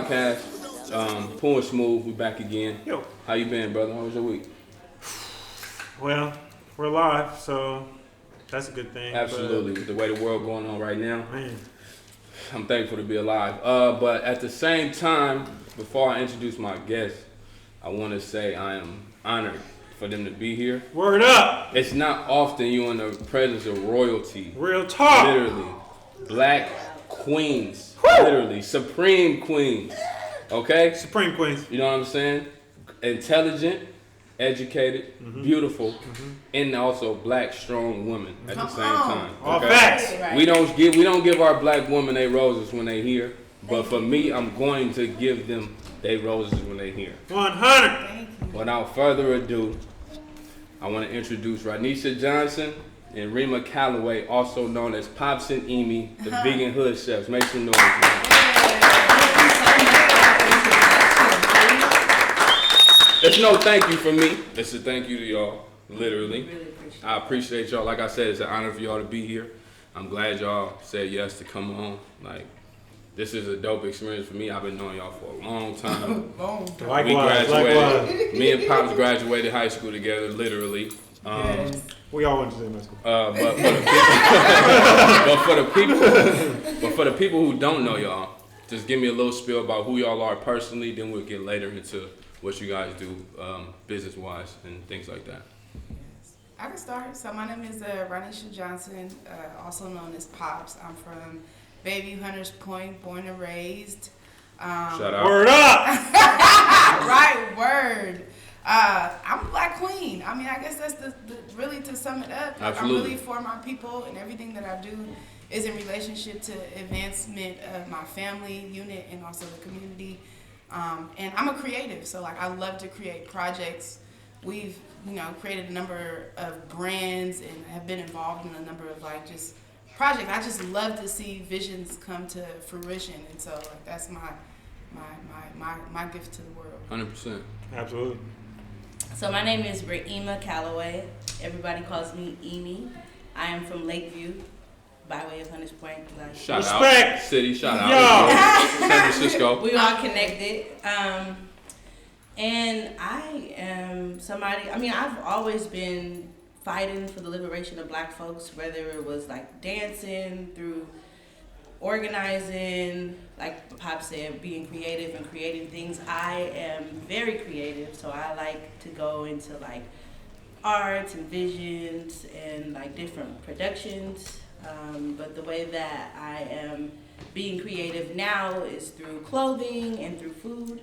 podcast. Poo SmooV, we back again. Yo. How you been, brother? How was your week? Well, we're live, so that's a good thing. Absolutely. With the way the world going on right now, Man. I'm thankful to be alive. But at the same time, before I introduce my guest, I want to say I am honored for them to be here. Word up! It's not often you in the presence of royalty. Real talk! Literally. Black queens. Woo! Literally. Supreme queens. Okay? Supreme Queens. You know what I'm saying? Intelligent, educated, beautiful, and also black, strong women at the same time. All facts. We don't give our black women their roses when they here, but for me, I'm going to give them their roses when they here. 100. Without further ado, I want to introduce Ranisha Johnson and Rima Calloway, also known as Pops and Emi, the vegan hood chefs. Make some noise, man. It's no thank you for me. It's a thank you to y'all, literally. I appreciate y'all. Like I said, it's an honor for y'all to be here. I'm glad y'all said yes to come on. Like, this is a dope experience for me. I've been knowing y'all for a long time. Likewise. Me and Pops graduated high school together, literally. We all went to the same high school. But for the people who don't know y'all, just give me a little spiel about who y'all are personally. Then we'll get later into what you guys do business-wise and things like that. I can start. So my name is Ranisha Johnson, also known as Pops. I'm from Baby Hunters Point, born and raised. Shout out. Word up! Right, word. I'm a black queen. I mean, I guess that's the really to sum it up. Absolutely. I'm really for my people, and everything that I do is in relationship to advancement of my family unit and also the community. And I'm a creative, so like I love to create projects. We've, created a number of brands and have been involved in a number of like just projects. I just love to see visions come to fruition, and so like that's my gift to the world. 100%. Absolutely. So my name is Rima Calloway. Everybody calls me Emi. I am from Lakeview, by way of Hunters Point. Shout Respect. out. City, shout out. Yo. San Francisco. We all connected. And I am somebody, I've always been fighting for the liberation of black folks, whether it was like dancing, through organizing, like Pop said, being creative and creating things. I am very creative, so I like to go into like arts and visions and like different productions. But the way that I am being creative now is through clothing and through food.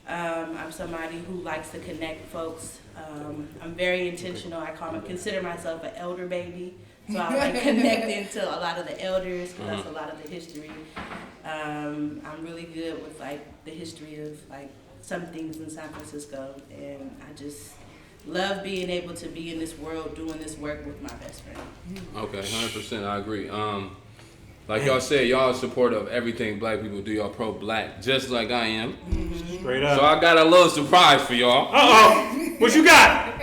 I'm somebody who likes to connect folks. I'm very intentional. Consider myself an elder baby. So I'm like connecting to a lot of the elders, because that's a lot of the history. I'm really good with like the history of like some things in San Francisco, and I just love being able to be in this world doing this work with my best friend. Okay, 100%. I agree. Like y'all said, y'all support of everything black people do. Y'all pro-black, just like I am. Straight up. So I got a little surprise for y'all. Uh-oh. What you got?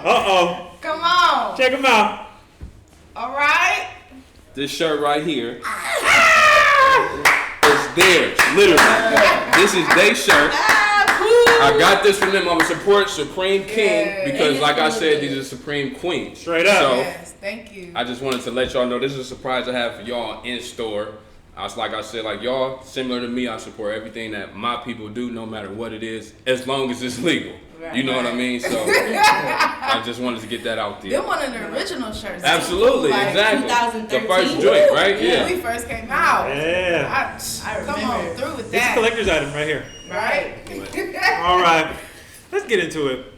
Uh-oh. Come on. Check them out. All right. This shirt right here is theirs, literally. This is their shirt. I got this from them. I'm a support Supreme King because, like I said, these are Supreme Queens. Straight up. So, Yes, thank you. I just wanted to let y'all know this is a surprise I have for y'all in store. Like I said, like y'all, similar to me, I support everything that my people do, no matter what it is, as long as it's legal. Right. You know what I mean? So I just wanted to get that out there. They're one of the original shirts. Absolutely, Like, exactly. 2013. The first joint, right? When Yeah. we first came out. Yeah. I come on remember. through with It's a that. collector's item right here. Right? All right. Let's get into it.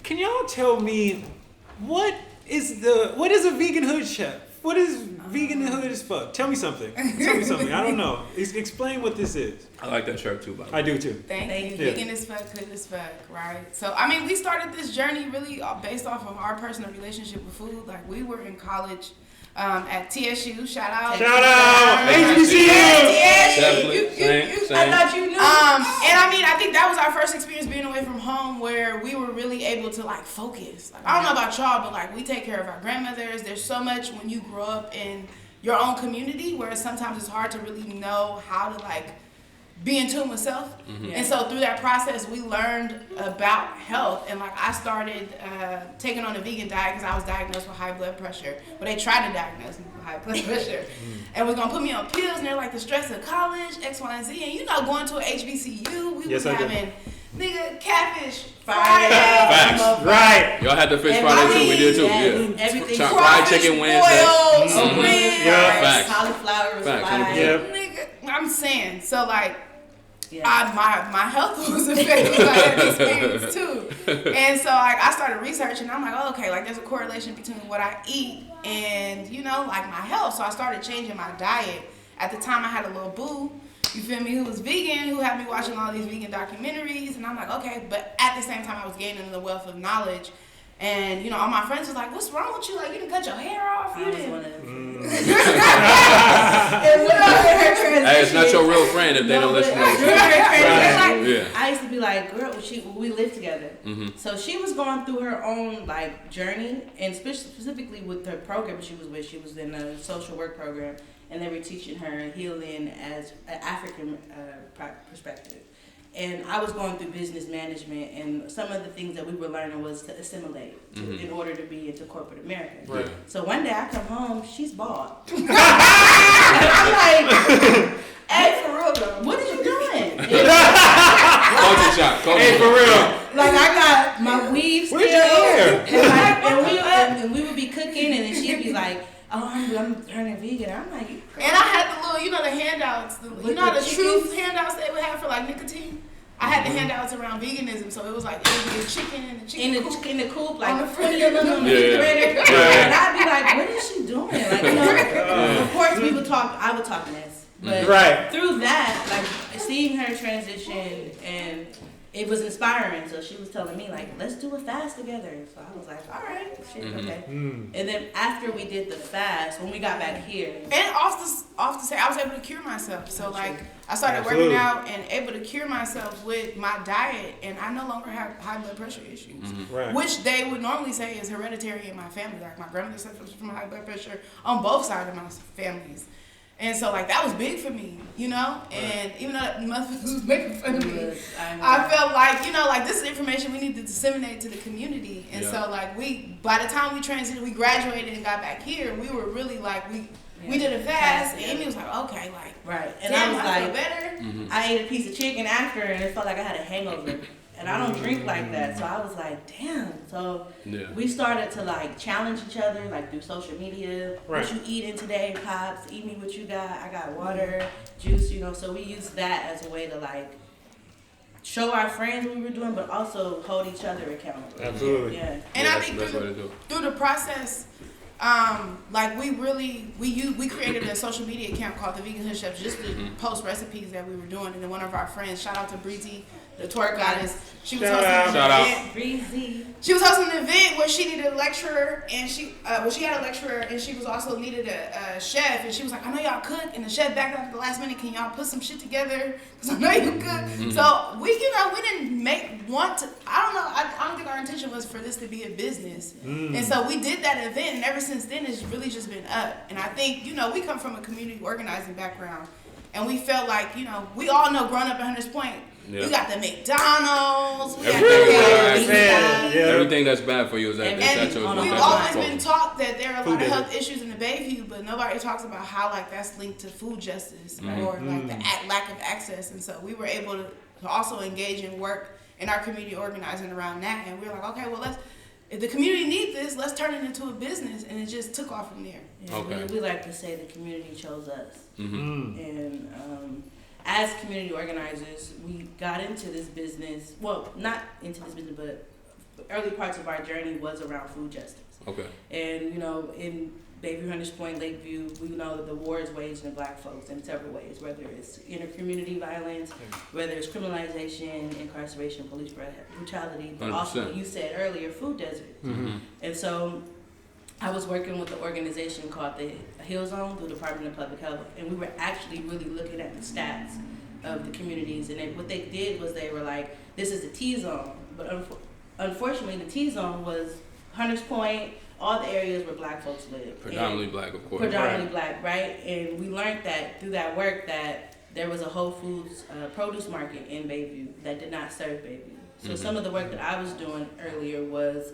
Can y'all tell me what is a vegan hood chef? What is vegan hood as fuck? Tell me something. I don't know. Explain what this is. I like that shirt too, by the way. I do too. Thank you. Yeah. Vegan as fuck, good as fuck, right? So, we started this journey really based off of our personal relationship with food. Like, we were in college at TSU. Shout out. HBCU. Definitely. Same. I thought you knew. I think that was our first experience being away from home, where we were really able to like focus. Like, I don't know about y'all, but like we take care of our grandmothers. There's so much when you grow up in your own community, where sometimes it's hard to really know how to like be in tune with self. Mm-hmm. And so through that process, we learned about health. And like I started taking on a vegan diet because I was diagnosed with high blood pressure. Well, they tried to diagnose me with high blood pressure. And we're going to put me on pills, and they're like, the stress of college, X, Y, and Z. And you know, going to an HBCU, we was having nigga catfish Friday. Facts. Right. Y'all had the fish Friday too. We did too. Yeah. Everything. Fried chicken Wednesday. Ribs, cauliflower was Facts. fried. Nigga, I'm saying. So like, Yeah. my health was affected by that experience too. And so like I started researching. I'm like, oh, okay, like there's a correlation between what I eat and, you know, like my health. So I started changing my diet. At the time I had a little boo, you feel me, who was vegan, who had me watching all these vegan documentaries. And I'm like, okay, but at the same time I was gaining the wealth of knowledge. And, you know, all my friends was like, what's wrong with you? Like, you didn't cut your hair off. You didn't. Hey, it's not your real friend if they don't listen to you. I used to be like, girl, we lived together. So she was going through her own like journey, and specifically with her program she was with. She was in a social work program, and they were teaching her healing as an African perspective. And I was going through business management, and some of the things that we were learning was to assimilate in order to be into corporate America. Right. So one day I come home, she's bald. I'm like, hey, for real though, what are you doing? Culture shock. Hey, for real. Like I got my weave still, Where's your hair? and we would be cooking, and then she'd be like, oh, I'm turning vegan. I'm like, And I had the little, you know, the handouts, the chickens? truth handouts they would have for like nicotine. I had the handouts around veganism, so it was like it would be a chicken and the chicken coop. in the coop, like On the put your little refrigerator. And I'd be like, what is she doing? Like, you know, of course I would talk mess. But through that, like seeing her transition, and it was inspiring. So she was telling me like, let's do a fast together. So I was like, all right, shit, okay. And then after we did the fast, when we got back here, And off to say, I was able to cure myself. So like, I started working out and able to cure myself with my diet, and I no longer have high blood pressure issues, which they would normally say is hereditary in my family. Like my grandmother suffers from high blood pressure on both sides of my families. And so, like, that was big for me, you know? And even though motherfuckers was making fun of me, I felt like, you know, like, this is information we need to disseminate to the community. And so, like, by the time we transitioned, we graduated and got back here, we were really, like, we did a fast, and Amy was like, okay, like, and damn, I was I like, feel better. I ate a piece of chicken after, and it felt like I had a hangover. And I don't drink like that, so I was like, damn. So we started to like challenge each other, like through social media. What you eating today, Pops? Eat me what you got. I got water, juice, you know. So we used that as a way to like show our friends what we were doing, but also hold each other accountable. Absolutely. Yeah. And I think through the process, like we created a social media account called the Vegan Hood Chefs just to post recipes that we were doing. And then one of our friends, shout out to Breezy, the twerk goddess, she was hosting an event. Breezy. She was hosting an event where she needed a lecturer, and she had a lecturer, and she was also needed a chef. And she was like, I know y'all cook, and the chef backed up at the last minute. Can y'all put some shit together? Cause I know you cook. So we didn't I don't think our intention was for this to be a business. And so we did that event, and ever since then, it's really just been up. And I think, you know, we come from a community organizing background, and we felt like, you know, we all know growing up at Hunters Point, we got the McDonald's, we got the everything that's bad for you is at and we've always been taught that there are a lot of health issues in the Bayview, but nobody talks about how like that's linked to food justice or like the lack of access. And so we were able to also engage in work in our community organizing around that. And we were like, okay, well if the community needs this, let's turn it into a business. And it just took off from there. Yeah, we like to say the community chose us. And as community organizers, we got into this business. Well, not into this business, but early parts of our journey was around food justice. Okay. And, you know, in Bayview, Hunters Point, Lakeview, we know that the war is waged in Black folks in several ways, whether it's inter-community violence, whether it's criminalization, incarceration, police brutality, but 100%. Also, you said earlier, food desert. And so I was working with an organization called the Hill Zone through the Department of Public Health, and we were actually really looking at the stats of the communities. And what they did was they were like, this is the T-Zone. But unfortunately, the T-Zone was Hunters Point, all the areas where Black folks live. Predominantly Black, of course. Predominantly Black, right? And we learned that through that work that there was a Whole Foods produce market in Bayview that did not serve Bayview. So some of the work that I was doing earlier was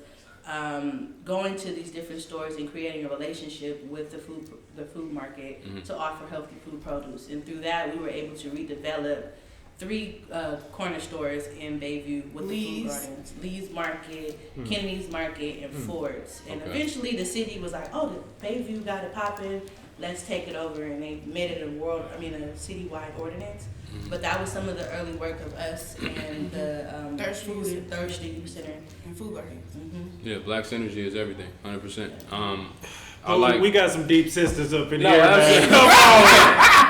going to these different stores and creating a relationship with the food market to offer healthy food produce. And through that, we were able to redevelop 3 corner stores in Bayview with the food gardens. Lee's Market, Kennedy's Market, and Ford's. And eventually the city was like, oh, the Bayview got it popping. Let's take it over. And they made it a citywide ordinance. But that was some of the early work of us and the Thirsty Youth Center and food gardens. Yeah, Black Synergy is everything, 100%. We got some deep sisters up in No, here. absolutely. Come on.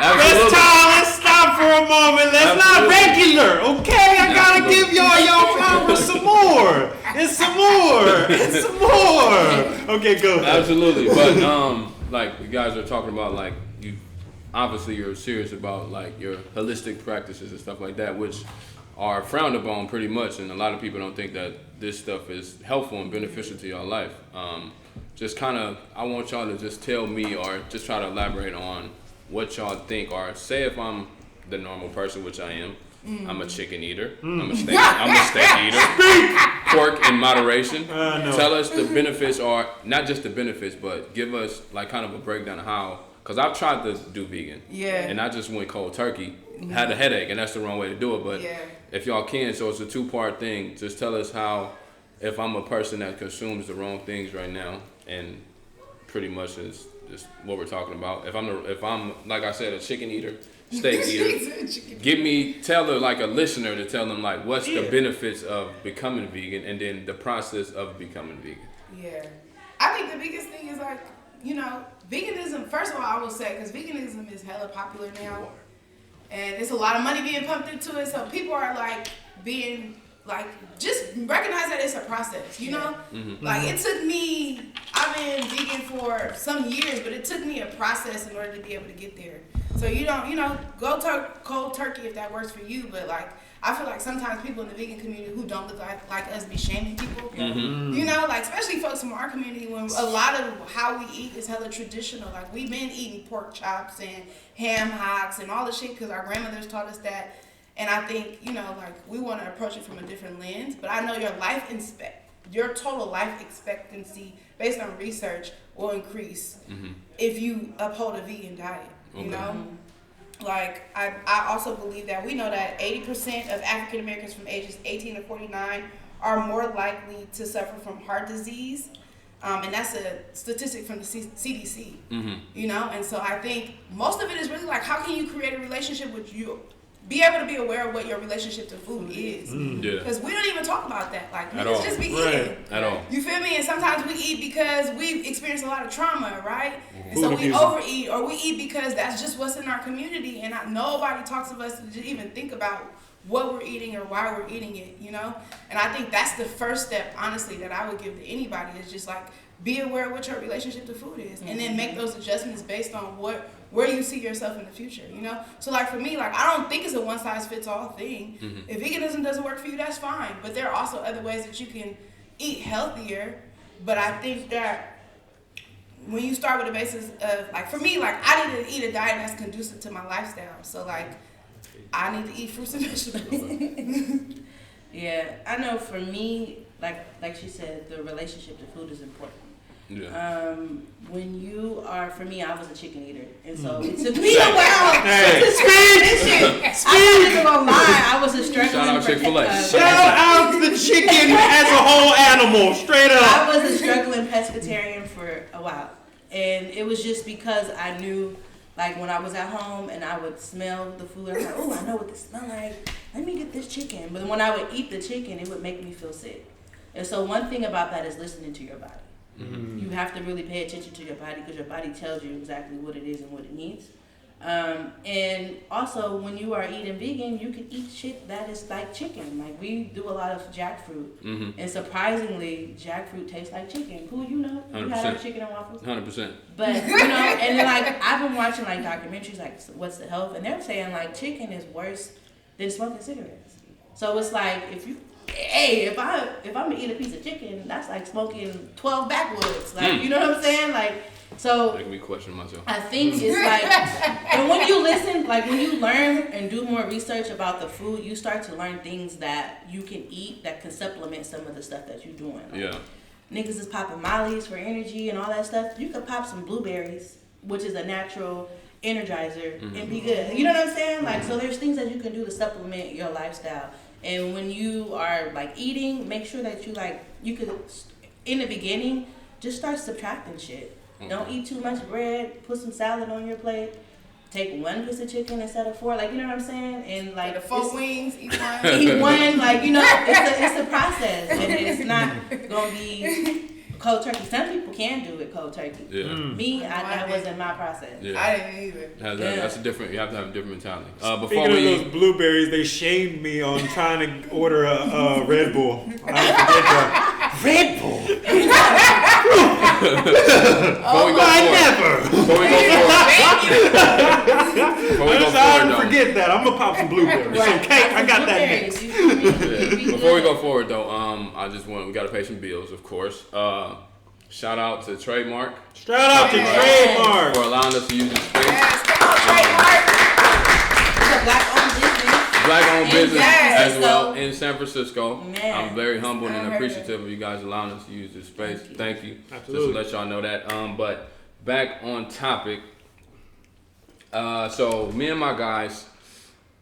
Absolutely. Let's stop for a moment. Let's not regular, okay? I gotta give y'all flowers some more. It's some more. It's some more. Okay, go ahead. Absolutely, but like you guys are talking about, like you're serious about like your holistic practices and stuff like that, which are frowned upon pretty much, and a lot of people don't think that this stuff is helpful and beneficial to your life. Just kind of, I want y'all to just tell me or just try to elaborate on what y'all think, or say if I'm the normal person, which I am. I'm a chicken eater. I'm a steak eater. Pork in moderation. No. Tell us the benefits, or not just the benefits, but give us like kind of a breakdown of how. Because I've tried to do vegan. Yeah. And I just went cold turkey. Had a headache, and that's the wrong way to do it. But if y'all can, so it's a 2-part thing. Just tell us how, if I'm a person that consumes the wrong things right now, and pretty much is just what we're talking about. If I'm like I said, a chicken eater, steak eater, tell a listener to tell them like what's the benefits of becoming vegan, and then the process of becoming vegan. Yeah. I think the biggest thing is like, veganism, first of all, I will say, because veganism is hella popular now, and it's a lot of money being pumped into it, so people are like being like, just recognize that it's a process, Like it took me, I've been vegan for some years, but it took me a process in order to be able to get there. So you don't, go cold turkey if that works for you, but like, I feel like sometimes people in the vegan community who don't look like us be shaming people. Like especially folks from our community, when a lot of how we eat is hella traditional. Like we've been eating pork chops and ham hocks and all the shit because our grandmothers taught us that. And I think, like we want to approach it from a different lens. But I know your total life expectancy based on research will increase if you uphold a vegan diet. Like, I also believe that we know that 80% of African Americans from ages 18 to 49 are more likely to suffer from heart disease. And that's a statistic from the CDC, And so I think most of it is really like, how can you create a relationship with you? Be able to be aware of what your relationship to food is. Because we don't even talk about that. Like, let's just be eating. At all. You feel me? And sometimes we eat because we've experienced a lot of trauma, right? And so we overeat, or we eat because that's just what's in our community. And nobody talks to us to even think about what we're eating or why we're eating it, And I think that's the first step, honestly, that I would give to anybody, is just like, be aware of what your relationship to food is, and then make those adjustments based on where you see yourself in the future, So like for me, like I don't think it's a one-size-fits-all thing. If veganism doesn't work for you, that's fine. But there are also other ways that you can eat healthier. But I think that when you start with the basis of, like for me, like I need to eat a diet that's conducive to my lifestyle. So like I need to eat fruits and vegetables. Yeah, I know for me, like she said, the relationship to food is important. Yeah. When you are, for me, I was a chicken eater, and so it took me a while to transition. I'm not even gonna lie, I was a struggling. Shout out Chick-fil-A. Shout out the chicken as a whole animal, straight up. I was a struggling pescatarian for a while, and it was just because I knew, like when I was at home and I would smell the food, I was like, oh, I know what this smells like. Let me get this chicken. But when I would eat the chicken, it would make me feel sick. And so one thing about that is listening to your body. You have to really pay attention to your body, because your body tells you exactly what it is and what it needs. And also, when you are eating vegan, you can eat shit that is like chicken. Like we do a lot of jackfruit, and surprisingly, jackfruit tastes like chicken. Who you 100%. have chicken and waffles? 100%. But and then like I've been watching like documentaries like What's the Health, and they're saying like chicken is worse than smoking cigarettes. So it's like if you hey, if I'm gonna eat a piece of chicken, that's like smoking 12 backwoods. Like, you know what I'm saying? Like, so Making me question myself. I think it's like, and when you listen, like when you learn and do more research about the food, you start to learn things that you can eat that can supplement some of the stuff that you're doing. Like, Yeah. niggas is popping mollies for energy and all that stuff. You could pop some blueberries, which is a natural energizer, and be good. You know what I'm saying? Like, so there's things that you can do to supplement your lifestyle. And when you are like eating, make sure that you could, in the beginning, just start subtracting shit. Don't eat too much bread. Put some salad on your plate. Take one piece of chicken instead of 4. Like, you know what I'm saying? And like the 4 wings, eat one. Eat one. Like, you know, it's a process, and it's not gonna be cold turkey. Some people can do it cold turkey. Yeah. Me, that wasn't my process. Yeah. I didn't either. That's a different. You have to have a different mentality. Before Speaking we of those blueberries, they shamed me on trying to order a Red Bull. I forget that. Red Bull. Before we go forward, forget that. I'm gonna pop some blueberries. Okay, I got that next. Before we go forward, though, we gotta pay some bills, of course. Shout out to Trademark Shout out to Trademark for allowing us to use this space. Yes, come on, Trademark. It's a black-owned business. Black-owned business Yes. as well in San Francisco. Man. I'm very humbled and Unheard of. appreciative of you guys allowing us to use this space. Thank you. Absolutely. Just to let y'all know that. But back on topic. So me and my guys,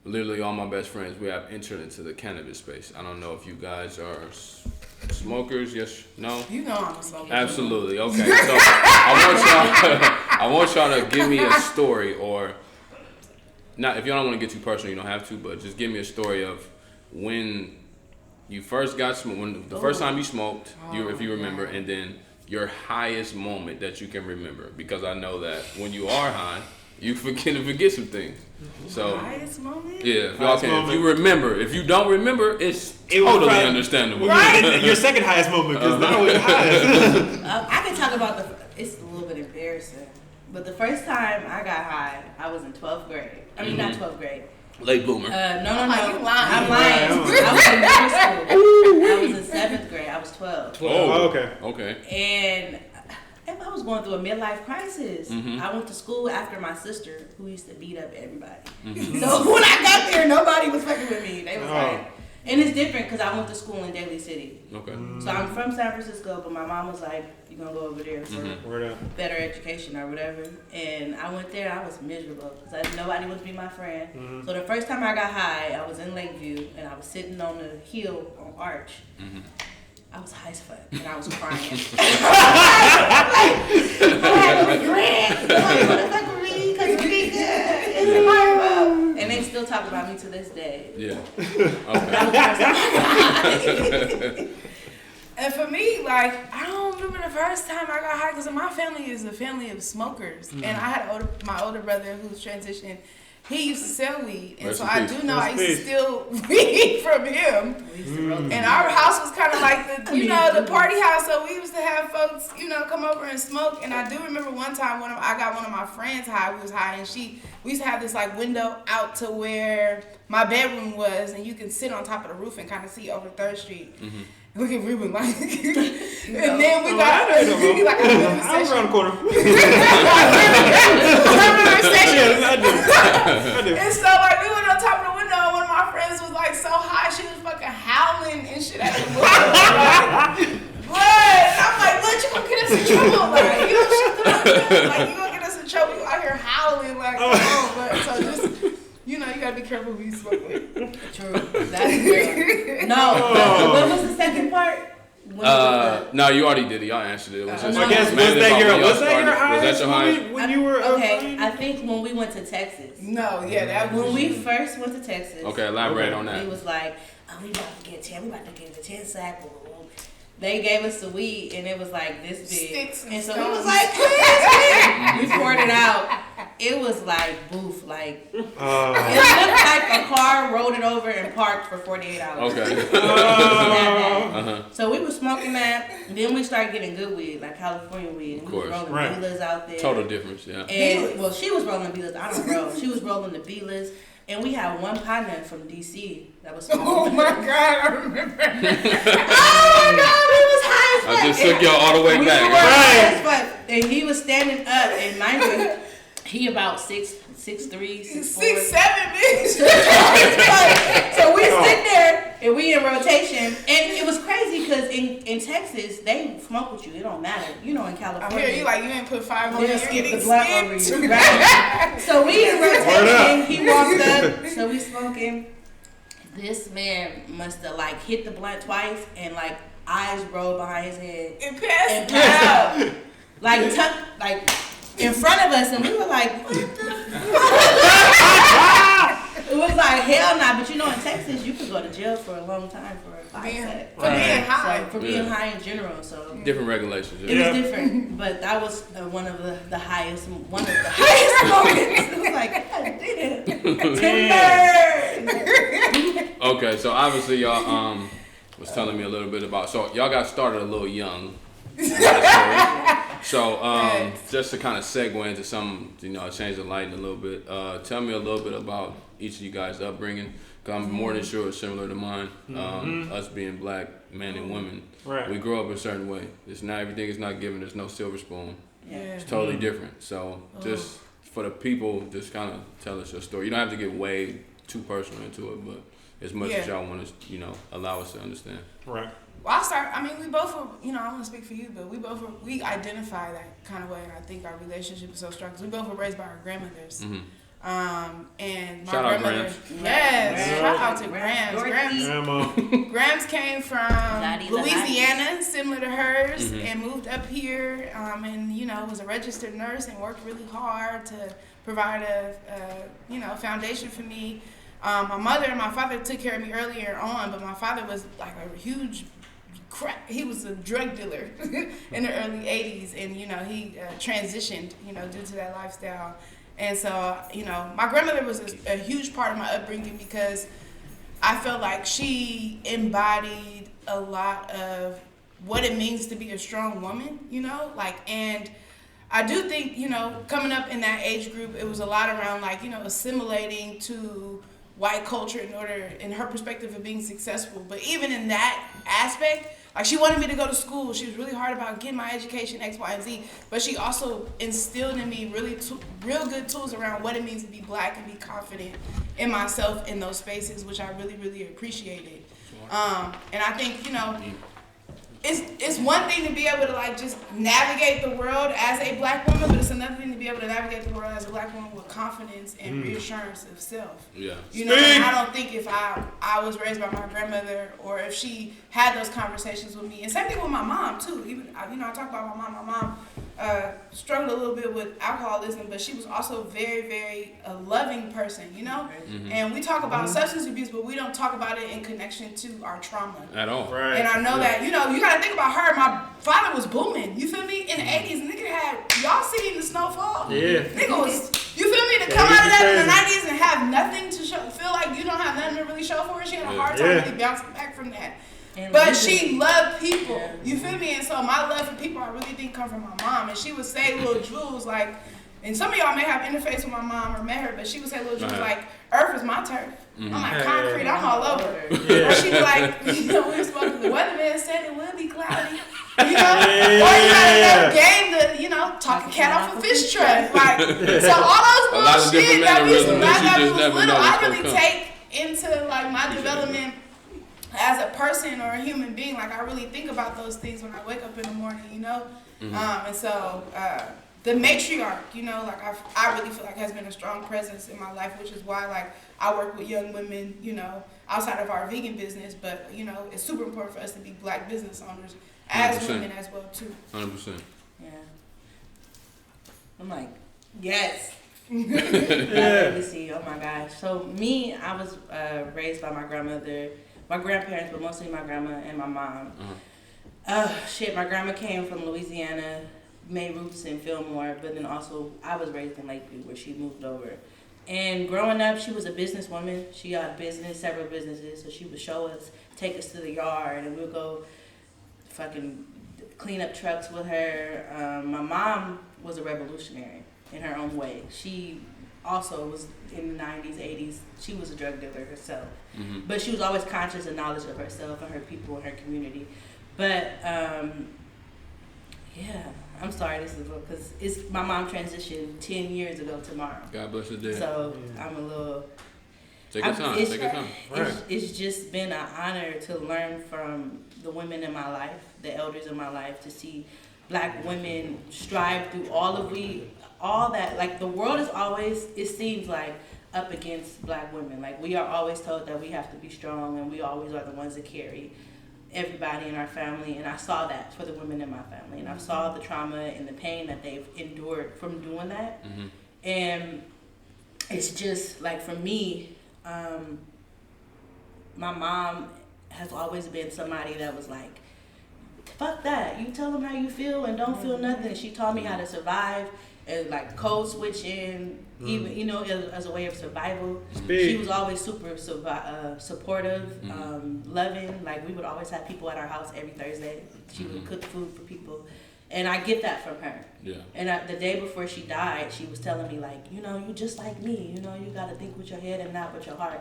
literally all my best friends, we have entered into the cannabis space. I don't know if you guys are smokers. Yes, no. You know I'm a smoker. Absolutely. Okay. So I want y'all to give me a story, or not. If y'all don't want to get too personal, you don't have to. But just give me a story of when you first got smoked, when the first time you smoked, if you remember, and then your highest moment that you can remember. Because I know that when you are high, you forget some things. So Highest moment? yeah, if y'all can. If you remember, if you don't remember, it's It was totally probably- understandable. Right? Your second highest moment, because that was highest. I can talk about it's a little bit embarrassing, but the first time I got high, I was in 12th grade. I mean, not 12th grade. Late boomer. No. you lying. I'm lying. Right. I was in middle school. I was in 7th grade. I was 12. Oh, okay. Okay. And I was going through a midlife crisis. Mm-hmm. I went to school after my sister, who used to beat up everybody. So when I got there, nobody was fucking with me. They was like, and it's different because I went to school in Daly City. Okay. So I'm from San Francisco, but my mom was like, "You're gonna go over there for Word up. better education or whatever." And I went there. I was miserable because nobody would be my friend. So the first time I got high, I was in Lakeview and I was sitting on the hill on Arch. I was high as fuck and I was crying. I had regret. Like, what the fuck with me? Because it's me good. It's remarkable. And they still talk about me to this day. Yeah. That was the first time. And for me, like, I don't remember the first time I got high because my family is a family of smokers. And I had my older brother who's transitioned. He used to sell weed. And Rest so in I peace. do know I Rest used in to steal weed from him. We used to roll And our house was kind of like the party house. So we used to have folks, come over and smoke. And I do remember one time when I got one of my friends high. We was high, and we used to have this like window out to where my bedroom was, and you can sit on top of the roof and kind of see over 3rd Street. Look at Ruben, like, and then we got I was around the corner. I do. And so like we went on top of the window, and one of my friends was like so high, she was fucking howling and shit at the window. What? And I'm like, what? You gonna get us in trouble? Like, you don't shut the fuck up. Like, you gonna get us in trouble? You out here howling like, come on, but so just. You gotta be careful who you smoke with. True. That's true. No. What was the second part? No, you already did it. Y'all answered it. It was just I guess, was that your highest your highest? moment when you were Okay, I think when we went to Texas. No, yeah, that was When we first went to Texas. Okay, elaborate on that. He was like, we about to get 10. We about to get the 10 sack. They gave us the weed, and it was like this big. Sticks and so stones. it was like, we poured it out. It was like boof, like it looked like a car rolled it over and parked for 48 hours. Okay. So we were smoking that. Then we started getting good weed, like California weed. And we was rolling Beelers out there. Total difference, yeah. And well, she was rolling Beelers. I don't roll. She was rolling the Beelers. And we had one partner from DC that was. Oh my God, I remember. Oh my God, he was high as fuck. I just took y'all all the way We back. were high as fuck. And he was standing up, and mind you, he about 6'3", 6'4". 6'7", bitch. So we sit there and we in rotation, and it was crazy because in Texas they smoke with you. It don't matter, you know. In I California, hear you like you ain't put 5 on they'll you. skip Getting the blunt over skipped. you. Right? So we in rotation. He walked up, so we smoking. This man must have like hit the blunt twice and like eyes rolled behind his head It passed and out. passed out, like tucked like in front of us, and we were like, what the? It was like hell nah, but you know in Texas you could go to jail for a long time for a fight set. For being high. So, for being high in general, so Different regulations. it Yeah. was different. But that was one of the highest moments. It was like, God damn, timber. Okay, so obviously y'all was telling me a little bit about. So y'all got started a little young. So just to kind of segue into some, change the light a little bit. Tell me a little bit about each of you guys' upbringing. Cause I'm more than sure it's similar to mine. Us being black men and women, Right. we grow up a certain way. It's not everything is not given. There's no silver spoon. Yeah. It's totally different. So just for the people, just kind of tell us your story. You don't have to get way too personal into it, but as much as y'all want to, allow us to understand. Right. Well, we both were, I want to speak for you, but we identify that kind of way, and I think our relationship is so strong because we both were raised by our grandmothers. And my Shout out grandmother, Grams. yes, shout out to Grams. Grams. Grams came from Lottie, Louisiana, similar to hers, and moved up here, and was a registered nurse and worked really hard to provide a foundation for me. My mother and my father took care of me earlier on, but my father was like a huge he was a drug dealer in the early 80s, and he transitioned due to that lifestyle. And so my grandmother was a huge part of my upbringing because I felt like she embodied a lot of what it means to be a strong woman, and I do think coming up in that age group, it was a lot around assimilating to white culture in her perspective of being successful. But even in that aspect, she wanted me to go to school. She was really hard about getting my education, X, Y, and Z. But she also instilled in me real good tools around what it means to be black and be confident in myself in those spaces, which I really, really appreciated. And I think, it's one thing to be able to just navigate the world as a black woman, but it's another thing to be able to navigate the world as a black woman with confidence and reassurance of self. Yeah. And I don't think if I was raised by my grandmother or if she had those conversations with me, and same thing with my mom too. Even I talk about my mom. My mom struggled a little bit with alcoholism, but she was also very, very loving person. And we talk about substance abuse, but we don't talk about it in connection to our trauma At all. Right. And I know that, you gotta think about her. My father was booming, you feel me? In the 80s, nigga had, y'all seen the snowfall? Yeah. Nigga was, you feel me? To come out of that in the 90s and have nothing to show, feel like you don't have nothing to really show for it. She had a hard time really bouncing back from that. But she loved people, you feel me? And so my love for people, I really think come from my mom. And she would say little jewels like, and some of y'all may have interfaced with my mom or met her, but she would say little jewels like, Earth is my turf. I'm like, concrete, I'm all over. Or she'd be like, we were smoking, the weatherman said it will be cloudy. Or you got enough game to, talk a cat off a fish truck. Like, so all those bullshit that we used to laugh at when we was little, I really take into my development as a person or a human being. I really think about those things when I wake up in the morning, And so the matriarch, I really feel like has been a strong presence in my life, which is why I work with young women, outside of our vegan business, but it's super important for us to be black business owners as 100%. women as well too. 100%. Yeah. I'm like, yes. Let me see. Oh my gosh. So me, I was raised by my grandmother, my grandparents, but mostly my grandma and my mom. My grandma came from Louisiana, made roots in Fillmore, but then also I was raised in Lakeview where she moved over. And growing up, she was a businesswoman. She had several businesses, so she would take us to the yard, and we would go fucking clean up trucks with her. My mom was a revolutionary in her own way. She also was in the 90s, 80s. She was a drug dealer herself. Mm-hmm. But she was always conscious and knowledge of herself and her people and her community. But, yeah, I'm sorry this is because it's my mom transitioned 10 years ago tomorrow. God bless her dead. So I'm a little... Take your time. Take your time. It's just been an honor to learn from the women in my life, the elders in my life, to see Black women strive through all that. Like, the world is always, it seems like, up against Black women. Like, we are always told that we have to be strong, and we always are the ones that carry everybody in our family. And I saw that for the women in my family, and I saw the trauma and the pain that they've endured from doing that. Mm-hmm. And it's just like, for me, my mom has always been somebody that was like, fuck that, you tell them how you feel and don't feel nothing. She taught me how to survive and like code switching, even, you know, as a way of survival. She was always super supportive, loving. Like, we would always have people at our house every Thursday. She would cook food for people. And I get that from her. Yeah. And the day before she died, she was telling me, like, you know, you just like me. You know, you got to think with your head and not with your heart.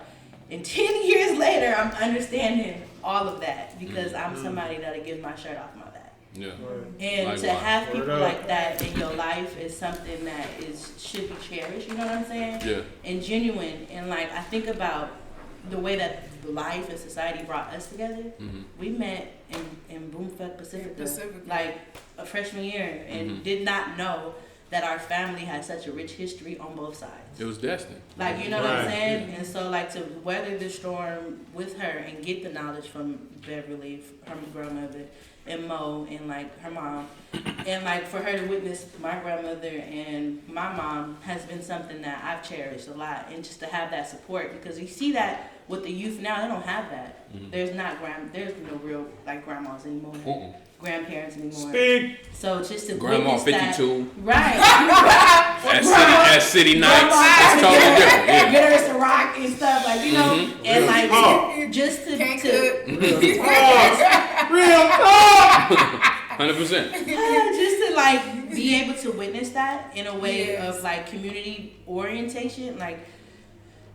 And 10 years later, I'm understanding all of that because I'm somebody that'll give my shirt off my back. Yeah. And Likewise. to have people like that in your life is something that should be cherished. You know what I'm saying? Yeah. And genuine. And like, I think about the way that life and society brought us together. Mm-hmm. We met in Boomfuck Pacifica, Pacifica, like a freshman year, and did not know that our family had such a rich history on both sides. It was destined. Like, you know what I'm saying? And so, like, to weather the storm with her and get the knowledge from Beverly, her grandmother, and Mo, and, like, her mom, and, like, for her to witness my grandmother and my mom has been something that I've cherished a lot. And just to have that support, because you see that with the youth now, they don't have that. There's no real, like, grandmas anymore. Grandparents anymore. So just to Grandma witness 52. That, right. At city nights, it's totally different. Yeah. Get her to rock and stuff, like, you know, and like just to Can't cook. Real talk. 100%. just to like be able to witness that in a way Yes. of like community orientation. Like,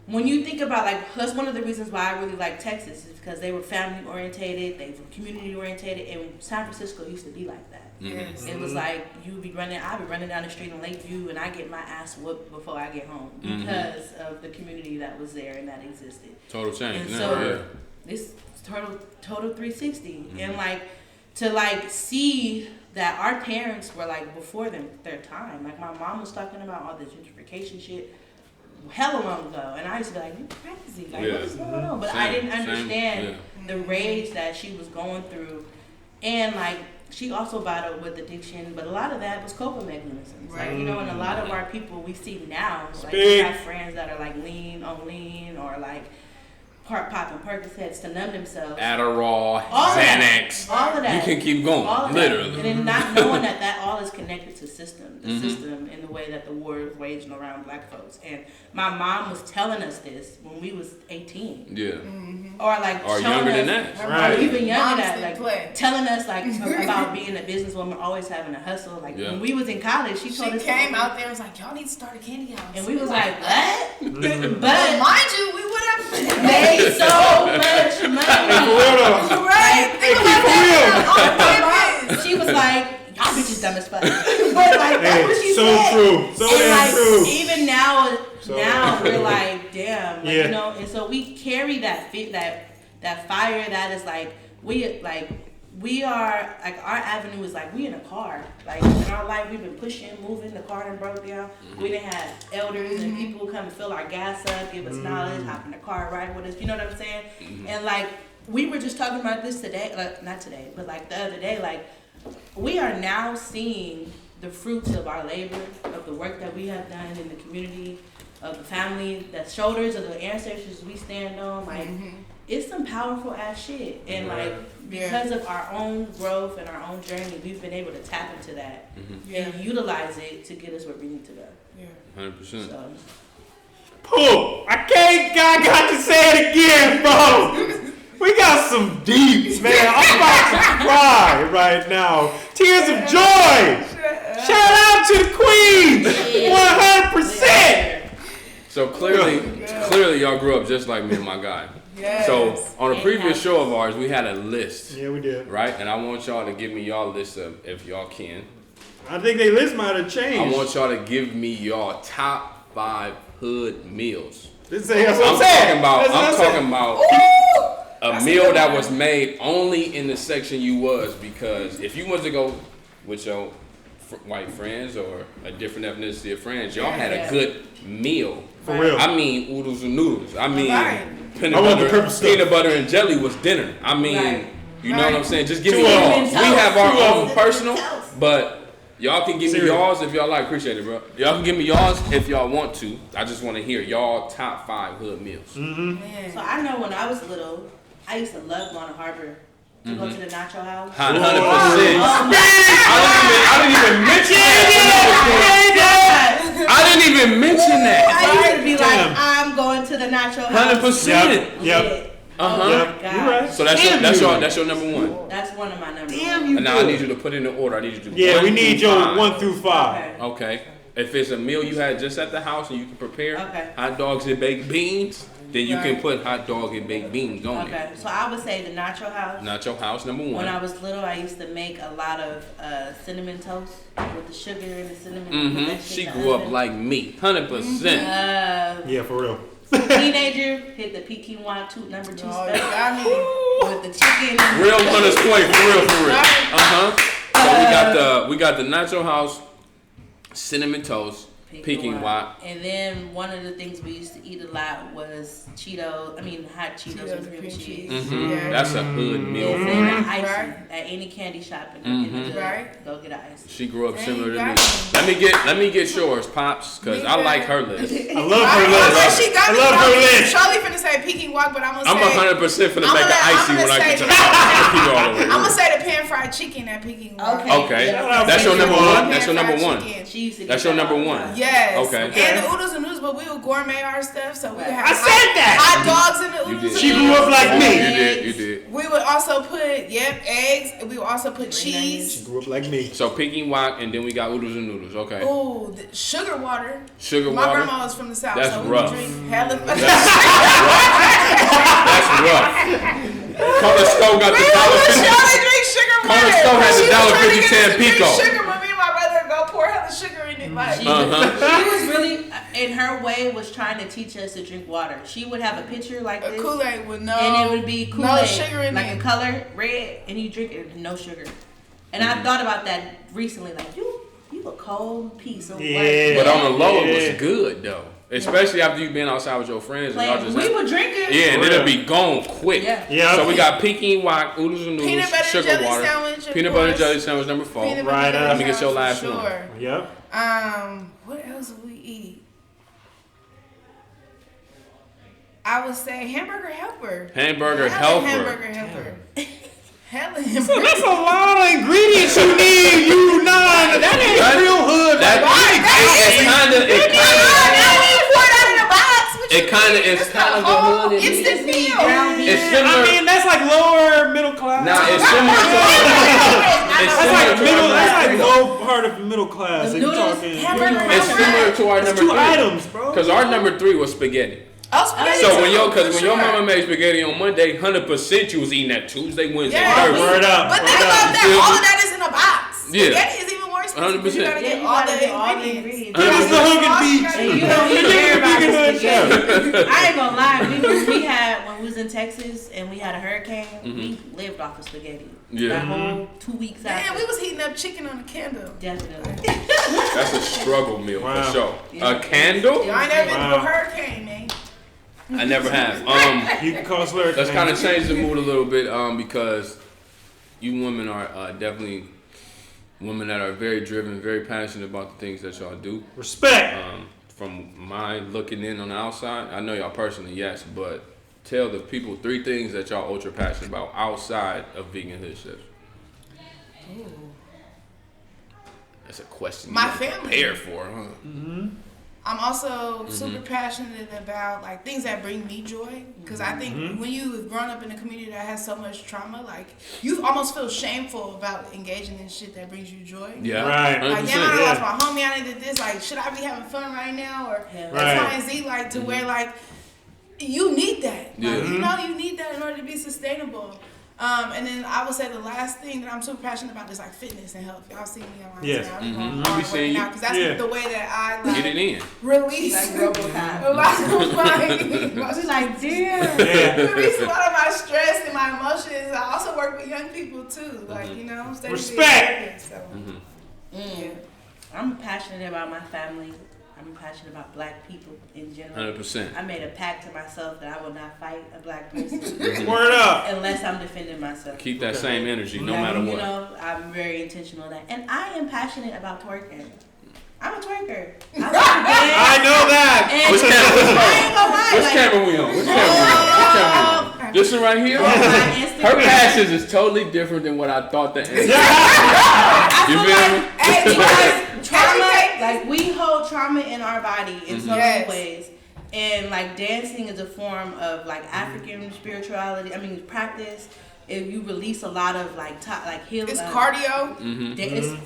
when you think about, like, that's one of the reasons why I really like Texas, is because they were family orientated, they were community orientated, and San Francisco used to be like that. Yes. It was like I'd be running down the street in Lakeview, and I get my ass whooped before I get home because of the community that was there and that existed. Total change. And now, so it's total 360, and like to like see that our parents were like before their time. Like, my mom was talking about all this gentrification shit hella long ago, and I used to be like, you crazy, like what is going on? But I didn't understand the rage that she was going through, and like she also battled with addiction, but a lot of that was coping mechanisms. Like, you know, and a lot of our people we see now, like, we have friends that are like lean or like popping Percocets to numb themselves. Adderall, All Xanax. All of that. You can keep going, All of literally. That. And then not knowing that all is connected to system, system in the way that the war is waging around Black folks. And my mom was telling us this when we was 18. Yeah. Or like Or showing younger us, than that. Or even younger than that. Honestly, Like telling us like about being a businesswoman, always having a hustle. Like when we was in college, she told us. She came out there and was like, y'all need to start a candy house. And we was like, what? But But mind you, we would have made so much money. Right? Think about that. On She was like, y'all bitches dumb as fuck. But like, that's what she so said. true. So And damn like, true. even now So we're like, damn, like, Yeah. you know. And so we carry that fire that is like we are like, our avenue is like we in a car. Like, in our life, we've been pushing, moving. The car done broke down. We didn't have elders and people come and fill our gas up, give us knowledge, hop in the car, ride with us. You know what I'm saying? And like, we were just talking about this today, not today, but like the other day. Like, we are now seeing the fruits of our labor, of the work that we have done in the community, of the family, the shoulders of the ancestors we stand on. Like, it's some powerful ass shit. And like, because of our own growth and our own journey, we've been able to tap into that and utilize it to get us where we need to go. 100%. So, Pooh, I got to say it again, bro. We got some deeps, man. I'm about to cry right now. Tears of joy. Shout out to the Queens. 100%. So clearly y'all grew up just like me and my guy. Yes. So on a previous show of ours, we had a list. Yeah, we did. Right? And I want y'all to give me y'all list of, if y'all can. I think they list might have I changed. want y'all to give me y'all top 5 hood meals. That's what I'm saying. I'm talking about a meal that was made only in the section you was, because if you was to go with your white friends or a different ethnicity of friends, y'all had a good meal. For real. I mean, oodles and noodles. I mean, Peanut peanut butter and jelly was dinner. I mean, you know what I'm saying? Just give me Cinnamon y'all. toast. We have our own Cinnamon personal, toast. but y'all can give me y'all's if y'all like. Appreciate it, bro. Y'all can give me y'all's if y'all want to. I just want to hear y'all top 5 hood meals. So I know when I was little, I used to love going to Harbor to go to the Nacho House. 100%. I didn't even mention that. I used to be like, I'm going to the Nacho House. 100%. Yep. Oh my God. You're right. So that's your number 1. That's one of my numbers. Damn you. And now I need you to put in the order. I need you to do Yeah, 1 we need through your 5. 1 through 5. Okay. If it's a meal you had just at the house and you can prepare hot dogs and baked beans, then you can put hot dog and baked beans on it. Okay, so I would say the Nacho House. Nacho House, number 1. When I was little, I used to make a lot of cinnamon toast with the sugar and the cinnamon. She grew up like me, 100%. Yeah, for real. Teenager, hit the Peking Wine number 2 special with the chicken. Real Hunters Point, for real. So we got the Nacho House, cinnamon toast, Peking Wok. And then one of the things we used to eat a lot was hot Cheetos and cream cheese. That's a hood meal for And me. ice at any candy shop and go get ice. She grew up similar to me. Let me get yours, Pops, because I like her list. I love her list. She got I love her list. Charlie finna say Peking Wok, but I'm 100% finna make an icy when I get to the house. I'm gonna say the pan fried chicken at Peking Wok. Okay. That's your number 1? That's your number 1? That's your number 1? Yes. Okay. And the oodles and noodles, but we would gourmet our stuff, so we would have that. hot dogs in the oodles. She grew up like me. You did. We would also put eggs. We would also put cheese. She grew up like me. So Peking Wok, and then we got oodles and noodles. Okay. Ooh, sugar water. My grandma was from the South, That's so rough. we would drink hella. That's rough. Corner store got the $1.50. Drink sugar water. Corner store has the $1.50 Pico. Sugar, but me and my brother go pour hella sugar in it. Like, She was really, in her way, was trying to teach us to drink water. She would have a pitcher like this. Kool-Aid with no. And it would be Kool-Aid. No sugar in like it. a color, red, and you drink it with no sugar. And I thought about that recently, like, you a cold piece of work. But on the low, it was good, though. Especially after you've been outside with your friends. And y'all just we would drink it. Yeah, and it'll be gone quick. Yeah. So we got Peking Wok, oodles and noodles, Peanut butter sugar jelly water. sandwich, of Peanut butter course. jelly sandwich number 4. Peanut Right butter up. Let me get your jelly last sandwich, one. sure. Yep. What else would we eat? I would say hamburger helper. Hamburger Hella helper. Hamburger helper. Hella So hamburger. that's a lot of ingredients you need, you nine. That ain't real hood. It's kind of the hood. Instant meal. It's I similar. mean, that's like lower middle class. Nah, it's similar to. That's like low part of the middle class. The If you noodles, talking, hamburger It's similar to our it's number 2 3. items, bro. Because our number 3 was spaghetti. So when your mama made spaghetti on Monday, 100% you was eating that Tuesday, Wednesday, Thursday. Word up. But think about that. All of that is in a box. Yeah. Spaghetti is even more expensive. 100%. You gotta get all the ingredients. Give us the hook and beach. And you don't even care about the spaghetti. I ain't gonna lie, we had, when we was in Texas and we had a hurricane, we lived off of spaghetti. Yeah. That whole 2 weeks Man, after. we was heating up chicken on a candle. Definitely. That's a struggle meal for sure. Yeah. A candle? I ain't never been through a hurricane, man. I never have. You can call slurs. Let's kind of change the mood a little bit because you women are definitely women that are very driven, very passionate about the things that y'all do. Respect. From my looking in on the outside, I know y'all personally, yes, but tell the people 3 things that y'all ultra passionate about outside of vegan hood chefs. Ooh. That's a question My you family. prepare for, huh? I'm also super passionate about like things that bring me joy, because I think when you've grown up in a community that has so much trauma, like you almost feel shameful about engaging in shit that brings you joy. Yeah, right. Like, damn, I lost my homie, I did this. Like, should I be having fun right now or X, Y, and Z? Like to where like you need that. Like, you know, you need that in order to be sustainable. And then I would say the last thing that I'm super passionate about is like fitness and health. Y'all see me on my Instagram. I'm working out because that's the way that I like get it in. Release Like RoboCop. a lot of my, she's like, damn. Release a lot of my stress and my emotions. I also work with young people too. Like, you know, respect. So, Yeah. I'm passionate about my family. I'm passionate about black people in general. 100%. I made a pact to myself that I will not fight a black person Word up. unless I'm defending myself. Keep that same energy no Like, matter you what. know, I'm very intentional on that. And I am passionate about twerking. I'm a twerker. I know that. And Which camera? I ain't gonna lie. Which like, camera we on? Which camera we on? This one right here? on my Instagram, Her passions is totally different than what I thought that is. I You feel feel like, me? because trauma, like we hold trauma in our body in so many ways. And like dancing is a form of like African spirituality. I mean, practice. If you release a lot of like healing. it's cardio.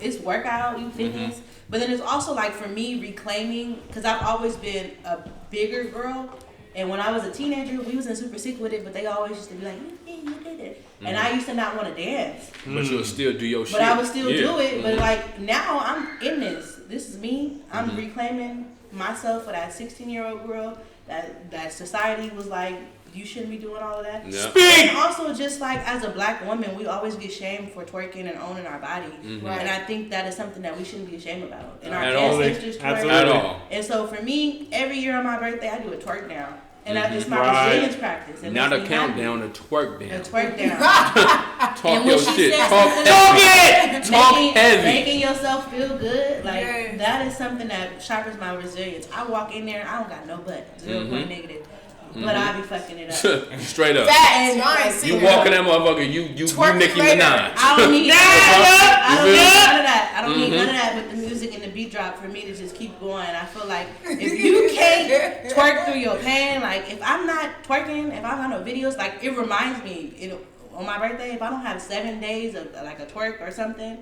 It's workout, you fitness. But then it's also like for me reclaiming, because I've always been a bigger girl. And when I was a teenager, we was in super sick with it, but they always used to be like, you did it. And I used to not want to dance. But you'll still do your shit. But I would still do it. But like now I'm in this. This is me. I'm reclaiming myself for that 16-year-old girl that society was like, you shouldn't be doing all of that. Yeah. And also just like as a black woman, we always get shamed for twerking and owning our body. And I think that is something that we shouldn't be ashamed about. And our ancestors twerk. At all. And so for me, every year on my birthday, I do a twerk down. And that's my resilience practice. And Not a makes me happy. countdown, a twerk down. A twerk down. Talk And your when she shit. says Talk something heavy. Talk heavy. Making yourself feel good, like Yes. that is something that sharpens my resilience. I walk in there, I don't got no butt, 0 point negative, but I be fucking it up. Straight up. Facts. Y'all ain't seen You it. walking that motherfucker, you Twerk Nicki later. Minaj. I don't need I don't need none of that. I don't need Mm-hmm. none of that with the music and the beat drop for me to just keep going. I feel like if you can't twerk through your pain, like if I'm not twerking, if I don't have no videos, like it reminds me, on my birthday, if I don't have 7 days of like a twerk or something,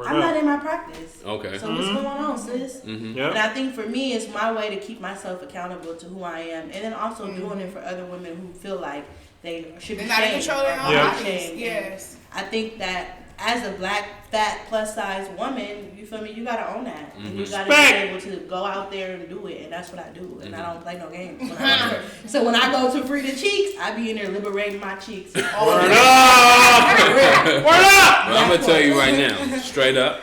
I'm not in my practice. Okay. So what's going on, sis? Yep. And I think for me, it's my way to keep myself accountable to who I am, and then also doing it for other women who feel like they should be They're not in shamed control of their or own not bodies. shamed. Yes. I think that as a black, fat, plus size woman, you feel me? You gotta own that. And you gotta be able to go out there and do it. And that's what I do. And I don't play no games. When I do it. So when I go to Free the Cheeks, I be in there liberating my cheeks. Word up. Word up. Well, I'm gonna tell you right now, straight up.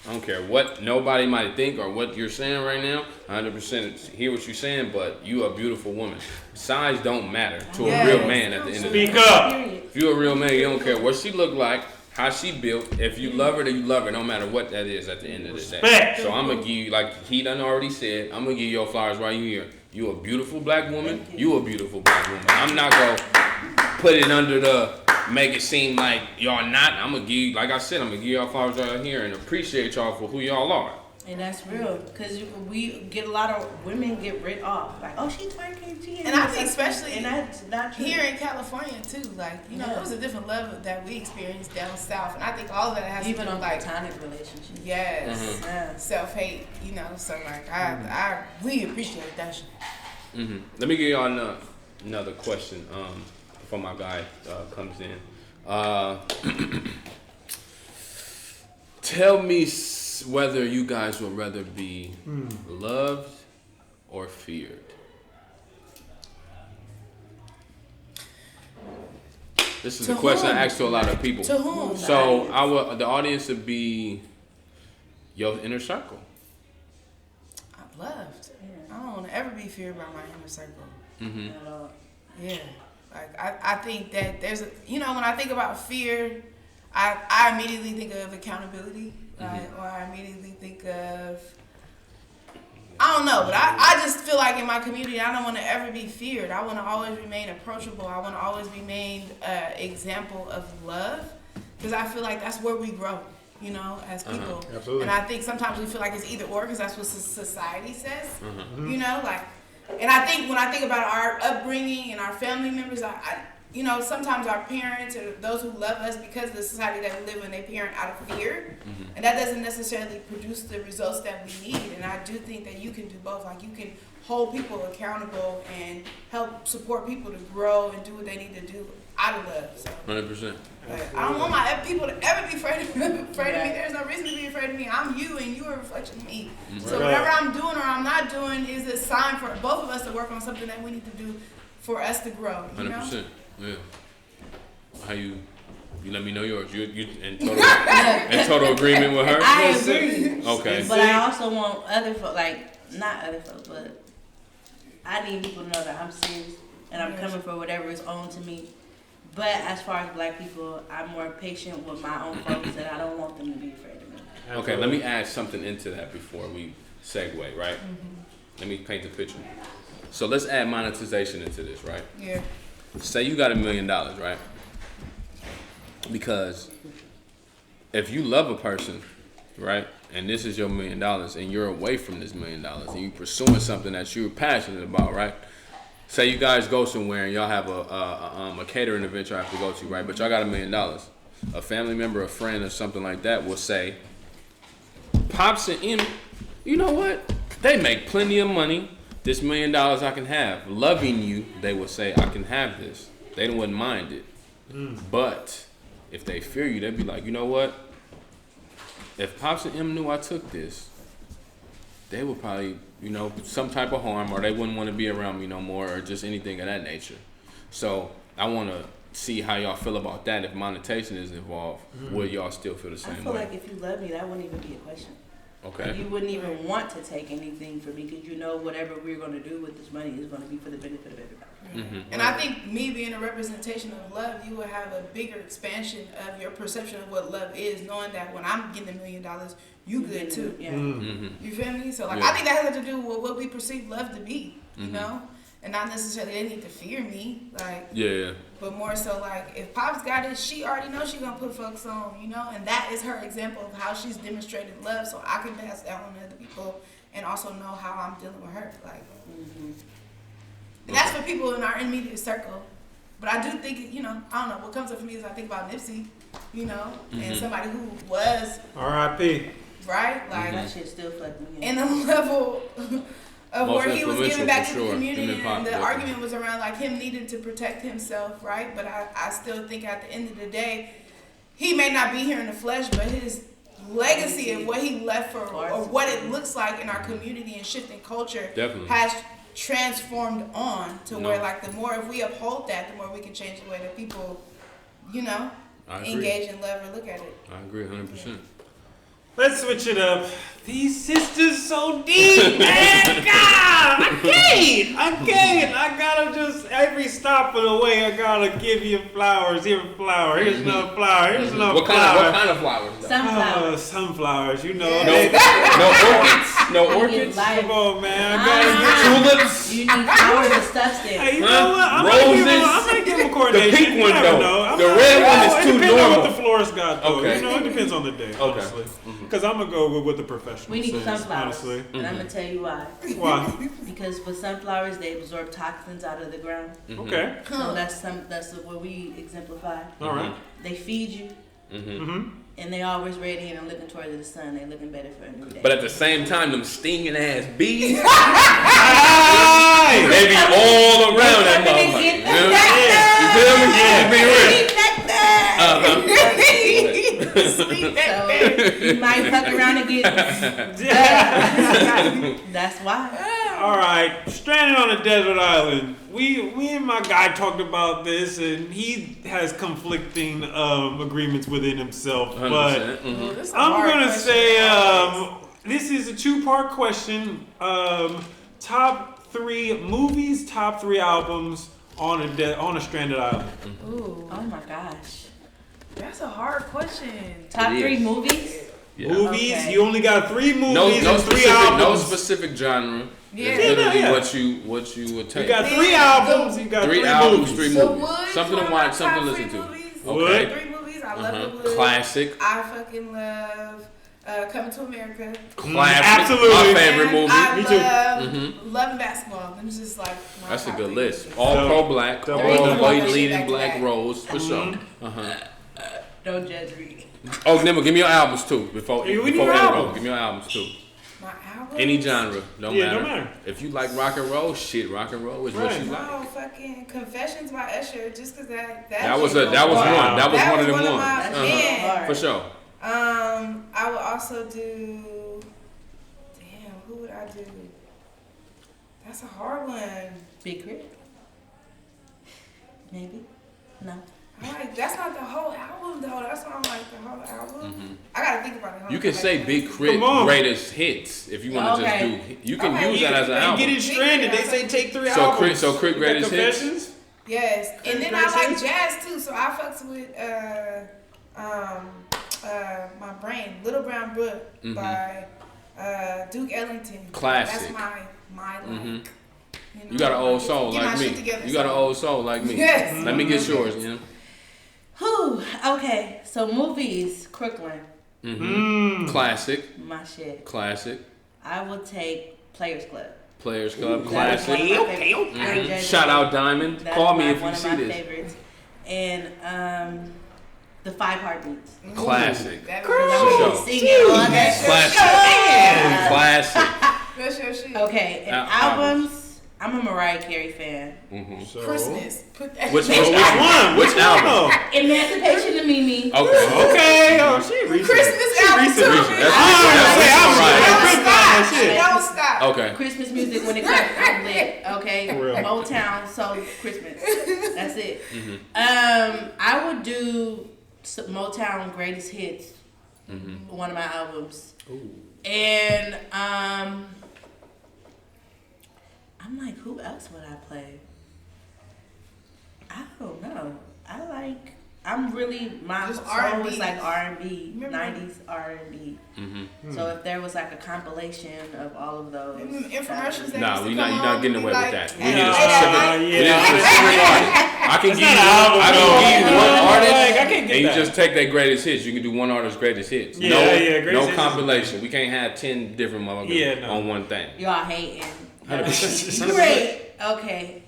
I don't care what nobody might think or what you're saying right now. 100% hear what you're saying, but you a beautiful woman. Size don't matter to a real man at the end of the day. Speak up. Period. If you're a real man, you don't care what she look like, how she built. If you love her, then you love her, no matter what that is at the end of the day. Respect. So I'm gonna give you, like he done already said, I'm gonna give you your flowers right here. You a beautiful black woman. You a beautiful black woman. I'm not gonna put it under the make it seem like y'all not. I'm gonna give you, like I said, I'm gonna give y'all flowers right here and appreciate y'all for who y'all are. And that's real. Because we get a lot of women get rid off. Like, oh, she twerking. She And I think especially and that's not true. here in California too, like, you know, it was a different level that we experienced down south, and I think all of that has even to do on with, like, platonic relationships. yes, Yeah. self-hate, you know. So like, I we appreciate that shit. Let me give y'all another question before my guy comes in. Tell me whether you guys would rather be loved or feared. This is a question I asked to a lot of people. To whom? So the audience would be your inner circle. I'm loved. I don't want to ever be feared by my inner circle. At all. Yeah, like I think that there's a, you know, when I think about fear, I immediately think of accountability, right? Or I immediately think of, I don't know, but I just feel like in my community, I don't want to ever be feared. I want to always remain approachable. I want to always remain an example of love, because I feel like that's where we grow. you know, as people. Absolutely. And I think sometimes we feel like it's either or because that's what society says, you know, like, and I think when I think about our upbringing and our family members, you know, sometimes our parents or those who love us because of the society that we live in, they parent out of fear. And that doesn't necessarily produce the results that we need. And I do think that you can do both. Like, you can hold people accountable and help support people to grow and do what they need to do out of love. So, 100%. I don't want my people to ever be afraid of me. There's no reason to be afraid of me. I'm you, and you are a reflection of me. So whatever I'm doing or I'm not doing is a sign for both of us to work on something that we need to do for us to grow. You 100%. know? Yeah. How you let me know yours. You in total agreement with her? I agree. Okay. But I also want other folk, not other folk, but I need people to know that I'm serious and I'm coming for whatever is owed to me. But as far as black people, I'm more patient with my own folks and I don't want them to be afraid of me. Okay, let me add something into that before we segue, right? Let me paint the picture. So let's add monetization into this, right? Yeah. Say you got $1 million, right? Because if you love a person, right, and this is your $1 million, and you're away from this $1 million, and you're pursuing something that you're passionate about, right? Say you guys go somewhere and y'all have a catering event you have to go to, right? But y'all got $1 million. A family member, a friend, or something like that will say, Pops and Em, you know what? They make plenty of money. This $1 million I can have. Loving you, they will say, I can have this. They wouldn't mind it. But if they fear you, they'd be like, you know what? If Pops and Em knew I took this, they would probably, you know, some type of harm, or they wouldn't want to be around me no more, or just anything of that nature. So I want to see how y'all feel about that. If monetization is involved, would y'all still feel the same way? I feel like if you love me, that wouldn't even be a question. Okay. You wouldn't even want to take anything from me because you know whatever we're going to do with this money is going to be for the benefit of everybody. And I think me being a representation of love, you will have a bigger expansion of your perception of what love is, knowing that when I'm getting $1 million, you good too. Yeah. You feel me? So like, I think that has to do with what we perceive love to be, you know? And not necessarily they need to fear me, like, but more so like, if Pop's got it, she already knows she's gonna put folks on, you know? And that is her example of how she's demonstrated love, so I can pass that on to other people and also know how I'm dealing with her, like. And that's for people in our immediate circle. But I do think, you know, I don't know, what comes up for me is I think about Nipsey, you know, and somebody who was R.I.P. right, like, That shit still fucking me. in the level of Most where he was giving back to the influential, for sure. community, Him and and the Pop, argument was around like him needing to protect himself, right? But I still think at the end of the day, he may not be here in the flesh, but his legacy of what he left for, or what it looks like in our community and shifting culture, has transformed on to where, like, the more if we uphold that, the more we can change the way that people, you know, engage in love or look at it. I agree 100%. Let's switch it up. These sisters so deep, man. God, I can't. I gotta just, every stop of the way, I gotta give you flowers. Here a flower. Here's another flower. Here's another flower. What kind of flowers? Though? Sunflowers. Sunflowers, you know. No orchids? Come on, man. I gotta get tulips. You need flowers and stuff still. Hey, you know what? I'm gonna give him a coronation. The pink one, though. though. The red one is too normal. It depends on what the florist got, though. Okay. You know, it depends on the day, honestly. Because I'm gonna go with what the professional We need says, sunflowers. honestly. And I'm going to tell you why. Why? Because with sunflowers, they absorb toxins out of the ground. Okay. So that's what we exemplify. All right. They feed you. And they always radiant and looking towards the sun. They looking better for a new day. But at the same time, them stinging ass bees, Hey! they be all around that motherfucker. So you might fuck around and get. That's why. All right, stranded on a desert island. We and my guy talked about this, and he has conflicting agreements within himself. But I'm gonna say this is a two-part question. Top 3 movies, top 3 albums on a stranded island. Ooh, Oh my gosh. that's a hard question. Top 3 movies? Yeah. Movies, Okay. you only got 3 movies No and 3 specific, albums. no specific genre. Yeah. It's literally Yeah. what you would take. You got 3 albums, you got 3 albums, movies. 3 So movies. Wood, Something to one of watch, my something to top listen 3 to. movies. Okay. 3 movies. I love the Woods. Classic. I fucking love Coming to America. Classic. Absolutely. My favorite movie. I Me too. love basketball. It was just like That's a my good top list. three. All So, pro black. so All we the can white walk that leading shit black back to roles for sure. Don't judge me. Oh, Nimble, give me your albums too. Before Hey, we need before your we roll. albums. Give me your albums too. My album. Any genre, don't Yeah, matter. don't matter. If you like rock and roll, shit, rock and roll is what Right. you like. No, fucking Confessions by Usher. Just cause that That was shit one. That was That one of them was ones. my man. For sure. I would also do. Damn, who would I do? That's a hard one. Big Crit? Maybe? No. I'm like, that's not the whole album though. That's why I'm like the whole album. I gotta think about it. You can say Big Crit Come on. greatest hits if you want to just Okay. do. You can Okay. use that as an They album. get it stranded. They say take 3 So albums. Crit You got greatest hits? Confessions? Yes, and then I Greatest like hits? jazz too. So I fucks with my brain, Little Brown Book by Duke Ellington. Classic. That's my like. You got an old soul get my like shit me. together, You got an so- old soul like me. Yes. Let me get yours, you know. Whew. Okay, so movies, Crooklyn, Classic. my shit. Classic. I will take Players Club. Players Club. That is one Classic. of my favorites. Very judgy. Shout out Diamond. That's Call me if one you of see my this. favorites. And the 5 Heartbeats. Classic. That For was sure. Singing all that. Classic. That's your shit. Okay, and albums, I'm a Mariah Carey fan. So, Christmas. Put that Which shit one? out. Which album? Emancipation of Mimi. Okay. Okay. Oh, she recent. Christmas She album recent. too. Recent. That's- I that's was right. gonna say, I'm Don't stop. Okay. Christmas music when it comes I'm lit. Okay, For real. Motown, so Christmas. That's it. I would do Motown Greatest Hits, one of my albums, and I'm like, who else would I play? I don't know. I'm really, my Just soul R&B. is like R&B, Remember? 90s R&B. So if there was like a compilation of all of those. Infomercials that Nah, used to you're come not on, getting be away like, with that. We hey, need a hey, specific. hey, We need a specific artist. I can give you not an album, one. I though. can give you one Like, artist, I can't get and you that. just take their greatest hits. You can do one artist's greatest hits. Yeah, no, yeah, greatest no hits. compilation. We can't have 10 different motherfuckers Yeah, no. on one thing. Y'all hating. 100%. Great. Okay.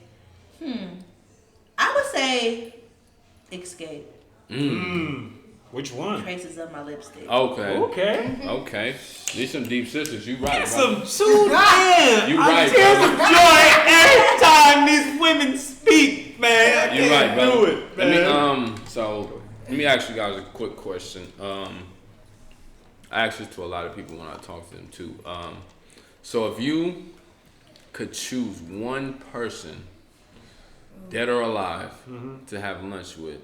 I would say Escape. Which one? Traces of my lipstick. Okay. Okay. Okay. These some deep sisters. You right. That's brother. some tune in. You I'm right, tears brother. of joy every time these women speak, man. I You right, can't brother. do it, man. Let me ask you guys a quick question. I ask this to a lot of people when I talk to them too. So if you could choose one person, dead or alive, to have lunch with,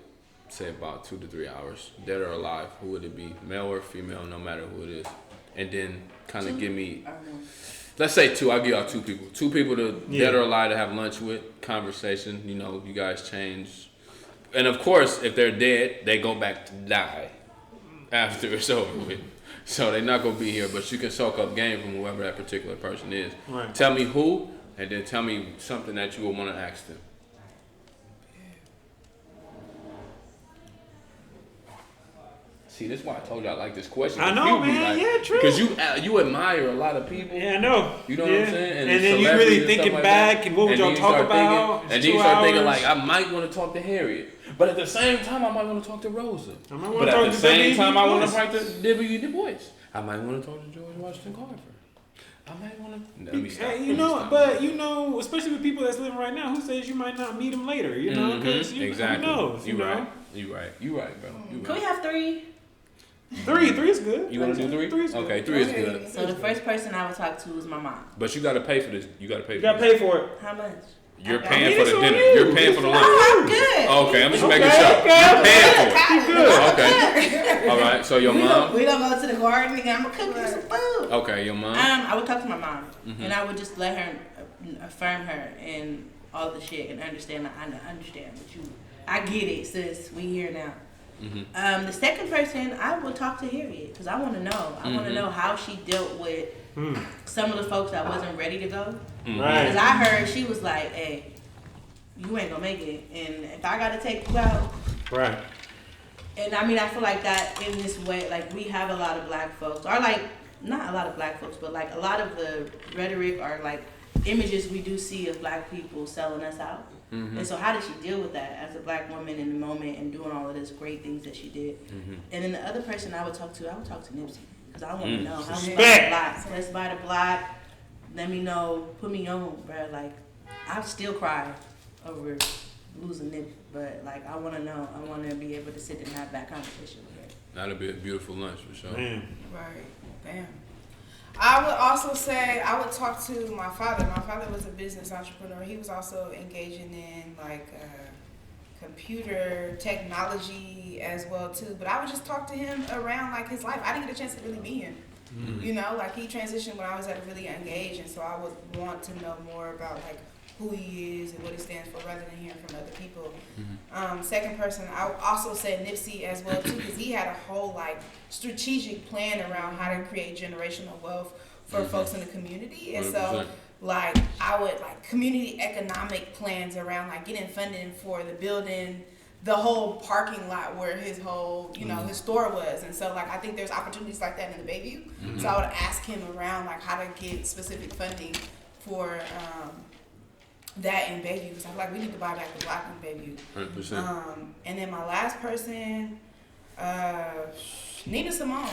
say about 2 to 3 hours, dead or alive, who would it be? Male or female, no matter who it is. And then kind of give me, let's say 2. I'll give y'all 2 people. 2 people to dead or alive to have lunch with, conversation, you guys change. And of course, if they're dead, they go back to die after it's over with. So they're not going to be here, but you can soak up game from whoever that particular person is. Right. Tell me who, and then tell me something that you would want to ask them. See, this is why I told you I like this question. I know, You be man. Yeah, true. Because you admire a lot of people. Yeah, I know. You know what I'm saying? And then you celebrities really and thinking stuff like back that. and what would y'all then you talk start about? Thinking, and then 2 you start thinking hours. like, I might want to talk to Harriet, but at the same time, I might want to talk to Rosa. I might wanna But talk at the to same W.E. time, I want Du to talk to W.E. Du Bois. I might want to talk to George Washington Carver. I might want to. Let me stop. Hey, Let me stop. but especially with people that's living right now, who says you might not meet them later? You know, because Exactly. who knows? You know? right. You right. You right, bro. You Can we right. have 3? Three is good. You want to do 3? Three's good. Okay, 3 is good. So the first person I would talk to is my mom. But you got to pay for this. You got to pay. You For gotta this. pay for it. How much? You're Okay. paying I mean, for it's the on dinner. you. You're paying for the lunch. I'm good. Okay, I'm just Okay, making sure. okay. You're paying for it. You good? Okay. All right. So your mom. We don't go to the garden and I'm gonna cook you some food. Okay, your mom. I would talk to my mom, and I would just let her affirm her and all the shit and understand. I understand what you. I get it, sis. We here now. The second person, I would talk to Harriet because I want to know. I want to know how she dealt with some of the folks that wasn't ready to go. Because Right. I heard she was like, "Hey, you ain't gonna make it, and if I gotta take you out, Right. And I mean, I feel like that in this way, like we have a lot of black folks, or like not a lot of black folks, but like a lot of the rhetoric or like images we do see of black people selling us out. Mm-hmm. And so how did she deal with that as a black woman in the moment and doing all of this great things that she did? Mm-hmm. And then the other person I would talk to Nipsey, because I want to know how we buy the Respect. block. Let's buy the block. Let me know. Put me on, bro. Like I still cry over losing Nip, but like I want to know. I want to be able to sit and have that conversation with her. That'll be a beautiful lunch for sure. Man. Right. Damn. I would also say I would talk to my father. My father was a business entrepreneur. He was also engaging in like computer technology as well too. But I would just talk to him around like his life. I didn't get a chance to really be in. Mm-hmm. You know, like he transitioned when I was at a really young age, and so I would want to know more about like who he is and what he stands for rather than hearing from other people. Mm-hmm. Second person, I would also say Nipsey as well too, because he had a whole like strategic plan around how to create generational wealth for Mm-hmm. folks in the community. And 100%. so like I would like community economic plans around like getting funding for the building, the whole parking lot where his whole, you know, his store was. And so like I think there's opportunities like that in the Bayview. Mm-hmm. So I would ask him around like how to get specific funding for that in Bayview, because I'm like, we need to buy back the block in Bayview. 100%. And then my last person, Nina Simone.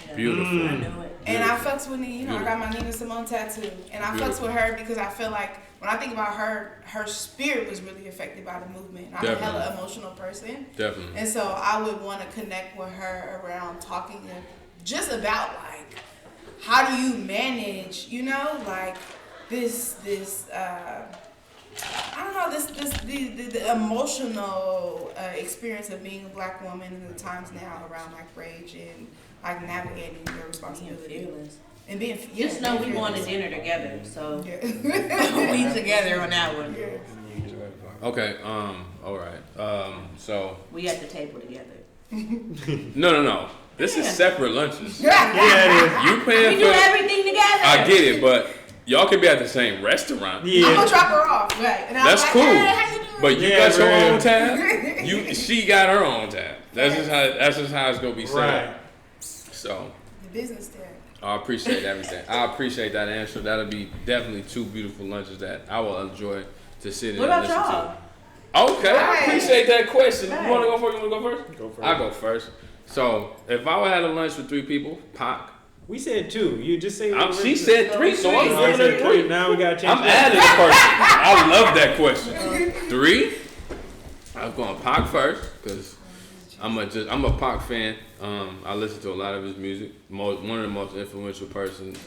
Yeah. Beautiful. I know it. And I fucks with Nina, you know, I got Beautiful. my Nina Simone tattoo. And I fucks Beautiful. with her because I feel like when I think about her, her spirit was really affected by the movement. I'm Definitely. a hella emotional person. Definitely. And so I would want to connect with her around talking just about like, how do you manage, you know, like this I don't know, the emotional experience of being a black woman in the times now around like rage and like navigating your Being responsibility fearless. and being Just know we being going to fearless. dinner together, so Yeah. we together on that one. Yeah. Okay. All right. So We at the table together. no. This is separate lunches. Yeah, You We paying do for? everything together. I get it, but y'all can be at the same restaurant. it is. I'm gonna Yeah. drop her off. Right. And I was That's like, cool. Hey, how you doing? But you Yeah, got your bro. own tab. She got her own tab. That's just how it's gonna be set Right. up. So The business tag. I appreciate everything. I appreciate that answer. That'll be definitely two beautiful lunches that I will enjoy to sit in What and about listen y'all? to. Okay, I Right. appreciate that question. Right. You wanna go first? You wanna go first? Go first. I'll go first. So if I would have a lunch with 3 people, Pac. We said 2. You just say. She said 3, so I'm Oh, I giving said her 3. 3. Now we gotta change I'm that. adding a person. I love that question. 3. I'm going Pac first because I'm a Pac fan. I listen to a lot of his music. One of the most influential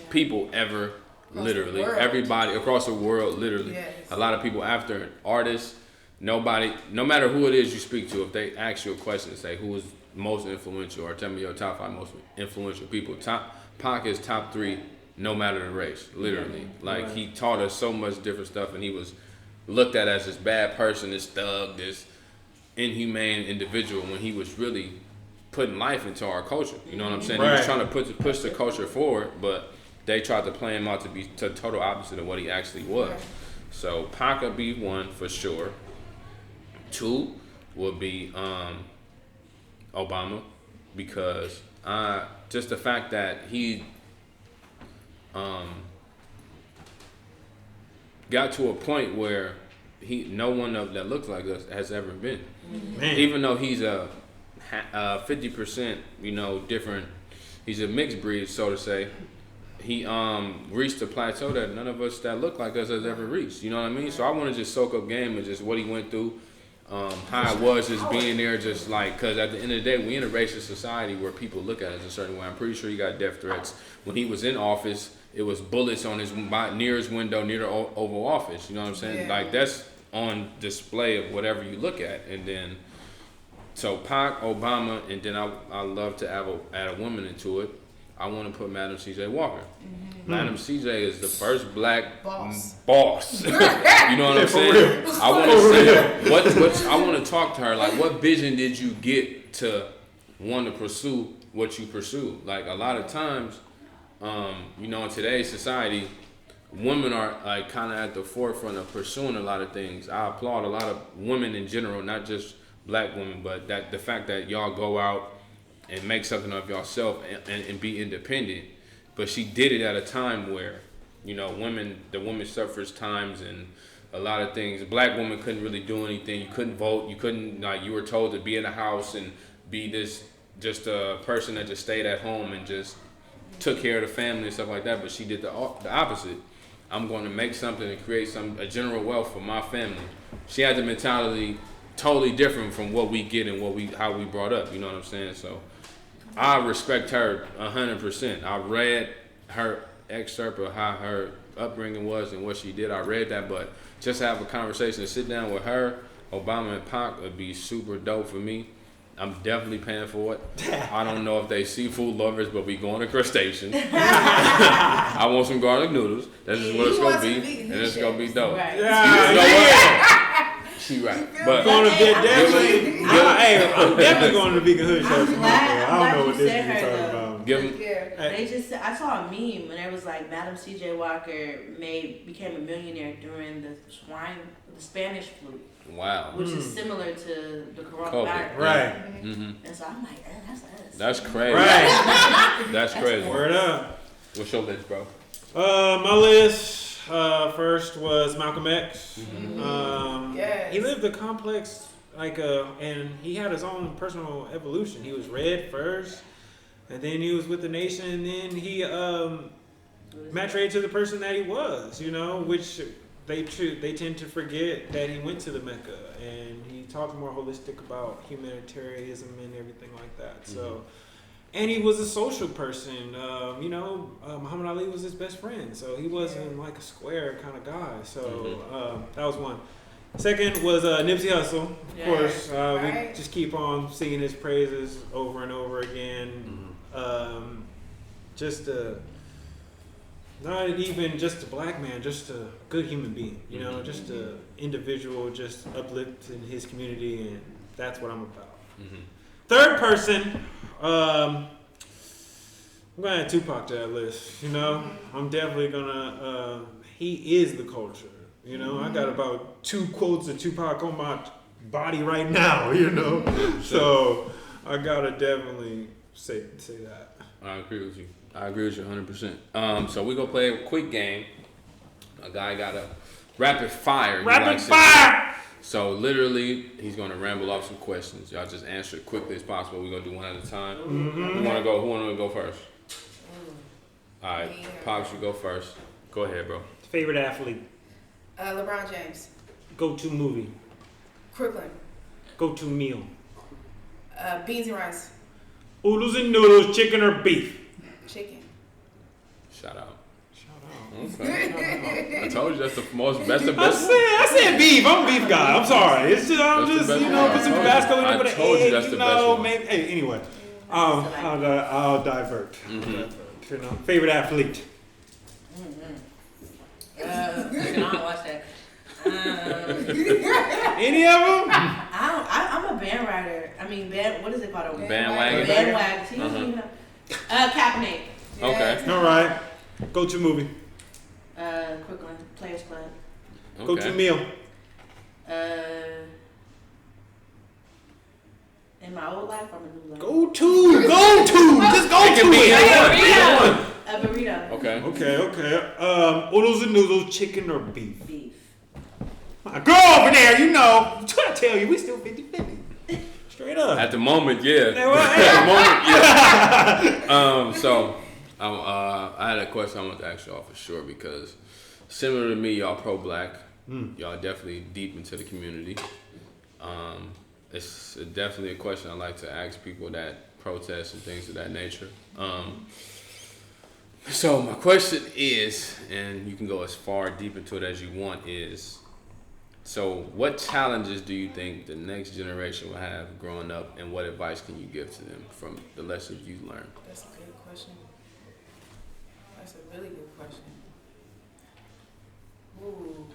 people ever. the Literally, world. everybody across the world. Literally, Yes. a lot of people after artists. Nobody, no matter who it is you speak to, if they ask you a question, say who is most influential, or tell me your top 5 most influential people. Pac is top 3, no matter the race. Literally, like he taught us so much different stuff, and he was looked at as this bad person, this thug, this inhumane individual, when he was really putting life into our culture. You know what I'm saying? He was Right. trying to push the culture forward, but they tried to play him out to be the total opposite of what he actually was. Right. So Pac would be 1 for sure. 2 would be Obama, because just the fact that he got to a point where no one that looks like us has ever been. Man. Even though he's a 50%, different. He's a mixed breed, so to say. He reached a plateau that none of us that look like us has ever reached. You know what I mean? So I want to just soak up game and just what he went through, how it was just being there, just like, because at the end of the day, we in a racist society where people look at us a certain way. I'm pretty sure he got death threats. When he was in office, it was bullets on near his window, near the Oval Office. You know what I'm saying? Yeah. Like, that's on display of whatever you look at. And then, so Pac, Obama, and then I love to add a woman into it. I want to put Madam C.J. Walker. Madam C.J. is the first black boss. You know what I'm saying? I want to say what I want to talk to her. Like, what vision did you get to want to pursue what you pursue? Like, a lot of times, in today's society, women are like kind of at the forefront of pursuing a lot of things. I applaud a lot of women in general, not just black women, but that the fact that y'all go out and make something of yourself and be independent. But she did it at a time where, you know, the women's suffrage times and a lot of things. Black women couldn't really do anything. You couldn't vote. You couldn't, like, you were told to be in the house and be just a person that just stayed at home and just took care of the family and stuff like that. But she did the opposite. I'm going to make something and create a general wealth for my family. She had the mentality totally different from what we get and how we brought up. You know what I'm saying? So I respect her 100%. I read her excerpt of how her upbringing was and what she did. I read that, but just have a conversation and sit down with her, Obama and Pac would be super dope for me. I'm definitely paying for it. I don't know if they seafood lovers, but we going to crustacean. I want some garlic noodles. That's just what it's gonna be, and it's gonna be dope. Right. She right, but going to get definitely. I'm definitely going to the vegan hood show tomorrow. I don't know what this is talking about. give them. They just I saw a meme when it was like Madam C.J. Walker became a millionaire during the Spanish flu. Wow. Which is similar to the coronavirus. Right. Mm-hmm. And so I'm like, that's us. That's crazy. Right. That's crazy. Word up. What's your list, bro? My list first was Malcolm X. Yes. He lived a complex, and he had his own personal evolution. He was red first, and then he was with the nation, and then he matured to the person that he was, which they tend to forget that he went to the Mecca, and he talked more holistic about humanitarianism and everything like that. Mm-hmm. So, and he was a social person. Muhammad Ali was his best friend, so he wasn't like a square kind of guy. So that was one. Second was Nipsey Hussle, of course. We just keep on singing his praises over and over again. Not even just a black man, just a good human being, just an individual, just uplifting his community, and that's what I'm about. Mm-hmm. Third person, I'm gonna add Tupac to that list. I'm definitely gonna. He is the culture. I got about 2 quotes of Tupac on my body right now. So I gotta definitely say that. I agree with you. 100%. So we gonna play a quick game. A guy got a rapid fire. Rapid fire! So literally, he's gonna ramble off some questions. Y'all just answer it quickly as possible. We're gonna do one at a time. Mm-hmm. Who wanna go first? All right, Pops, you go first. Go ahead, bro. Favorite athlete? LeBron James. Go-to movie? Crooklyn. Go-to meal? Beans and rice. Oodles and noodles, chicken or beef? Chicken. Shout out. Okay. I told you that's the best. I said beef. I'm a beef guy. I'm sorry. It's just put some Tabasco in it with an egg. That's the best one. Maybe. Hey, anyway, I'll divert. Mm-hmm. Favorite athlete? I don't watch that. Any of them? I'm a bandrider. What is it called? Bandwagon. Bandwagon. Kaepernick. Okay. All right. Go-to movie. Crooklyn Players Club. Okay. Go-to meal. In my old life, or my new life? Go-to. Just go to it. A burrito. Okay. Oodles and noodles, chicken or beef? Beef. My girl over there, I'm trying to tell you, we still 50-50. Straight up. At the moment, yeah. I had a question I want to ask y'all for sure, because similar to me, y'all pro-black. Y'all definitely deep into the community. It's definitely a question I like to ask people that protest and things of that nature. So my question is, and you can go as far deep into it as you want, is, so what challenges do you think the next generation will have growing up, and what advice can you give to them from the lessons you've learned? That's a good question. That's a really good question. Ooh.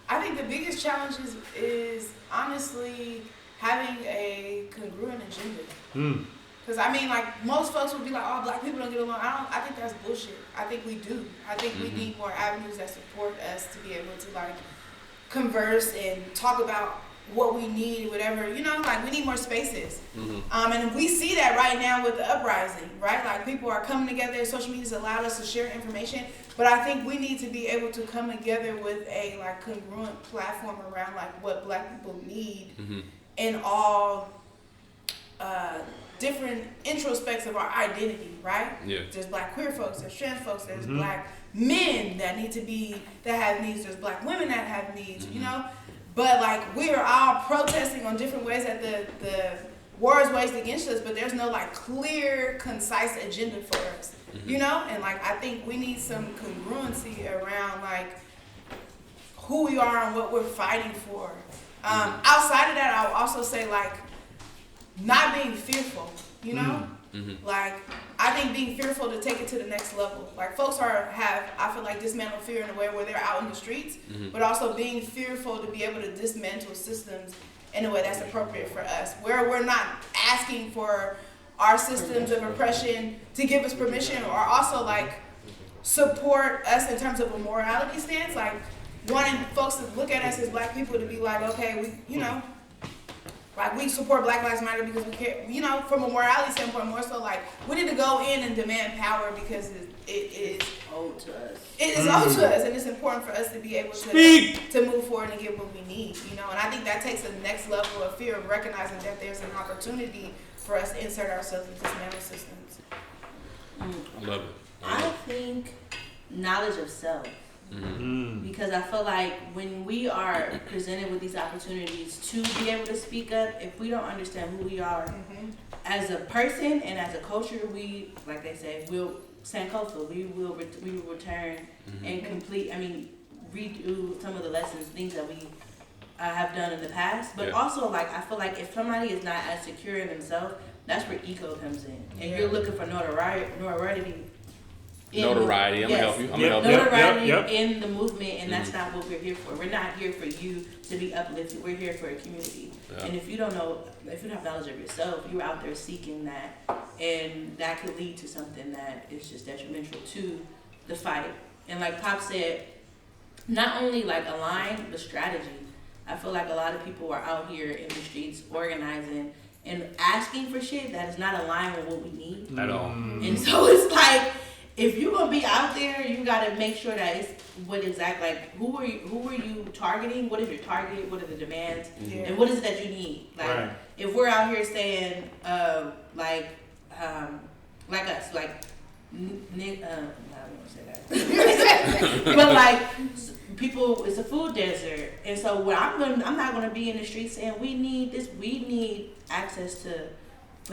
I think the biggest challenge is honestly having a congruent agenda. Because most folks would be like, oh, black people don't get along. I think that's bullshit. I think we do. I think we need more avenues that support us to be able to converse and talk about what we need, whatever, you know, like we need more spaces. And we see that right now with the uprising, right? Like people are coming together, social media's allowed us to share information, but I think we need to be able to come together with a like congruent platform around like what Black people need in all different introspects of our identity, right? Yeah. There's Black queer folks, there's trans folks, there's Black men that have needs, there's Black women that have needs, you know? But like we are all protesting on different ways that the war is waged against us, but there's no like clear, concise agenda for us, you know? And like I think we need some congruency around like who we are and what we're fighting for. Outside of that, I'll also say like not being fearful, you know? Like I think being fearful to take it to the next level. Like folks I feel like dismantled fear in a way where they're out in the streets, but also being fearful to be able to dismantle systems in a way that's appropriate for us, where we're not asking for our systems of oppression to give us permission, or also like support us in terms of a morality stance, like wanting folks to look at us as Black people to be like, okay, we, you know, like we support Black Lives Matter because we care, you know, from a morality standpoint, more so like we need to go in and demand power because it is owed to us. It is owed to us, and it's important for us to be able to move forward and get what we need, you know. And I think that takes the next level of fear of recognizing that there's an opportunity for us to insert ourselves into dismantle systems. I love it. I think knowledge of self. Because I feel like when we are presented with these opportunities to be able to speak up, if we don't understand who we are as a person and as a culture, we, like they say, will Sankofa, we will return and complete, redo some of the lessons, things that we have done in the past. But also, like, I feel like if somebody is not as secure in themselves, that's where ego comes in. And you're looking for notoriety. I'm gonna help you. Notoriety in the movement, and that's not what we're here for. We're not here for you to be uplifted. We're here for a community. And if you don't have knowledge of yourself, you're out there seeking that, and that could lead to something that is just detrimental to the fight. And like Pop said, not only like align the strategy. I feel like a lot of people are out here in the streets organizing and asking for shit that is not aligned with what we need at all. And so it's like, if you're gonna be out there, you gotta make sure that it's what exactly, like who are you targeting? What is your target? What are the demands? And what is it that you need? Like if we're out here saying like us, like I don't want to say that, but like people, it's a food desert, and so what I'm not gonna be in the streets saying we need this. We need access to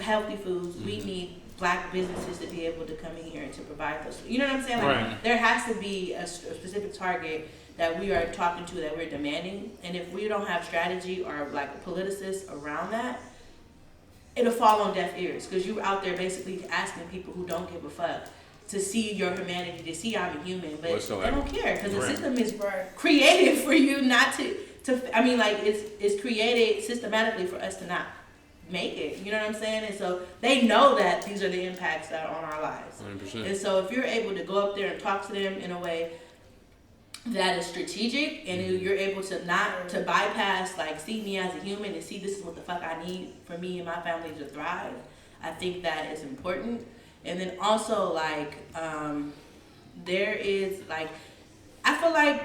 healthy foods. We need Black businesses to be able to come in here and to provide those. You know what I'm saying? Like there has to be a specific target that we are talking to, that we're demanding, and if we don't have strategy or like politicists around that, it'll fall on deaf ears, because you're out there basically asking people who don't give a fuck to see your humanity, to see I'm a human, but they don't care, because the system is created for you not to. It's created systematically for us to not make it, you know what I'm saying? And so they know that these are the impacts that are on our lives. 100%. And so if you're able to go up there and talk to them in a way that is strategic, and you're able to not to bypass, like, see me as a human and see this is what the fuck I need for me and my family to thrive, I think that is important. And then also, like, there is, like, I feel like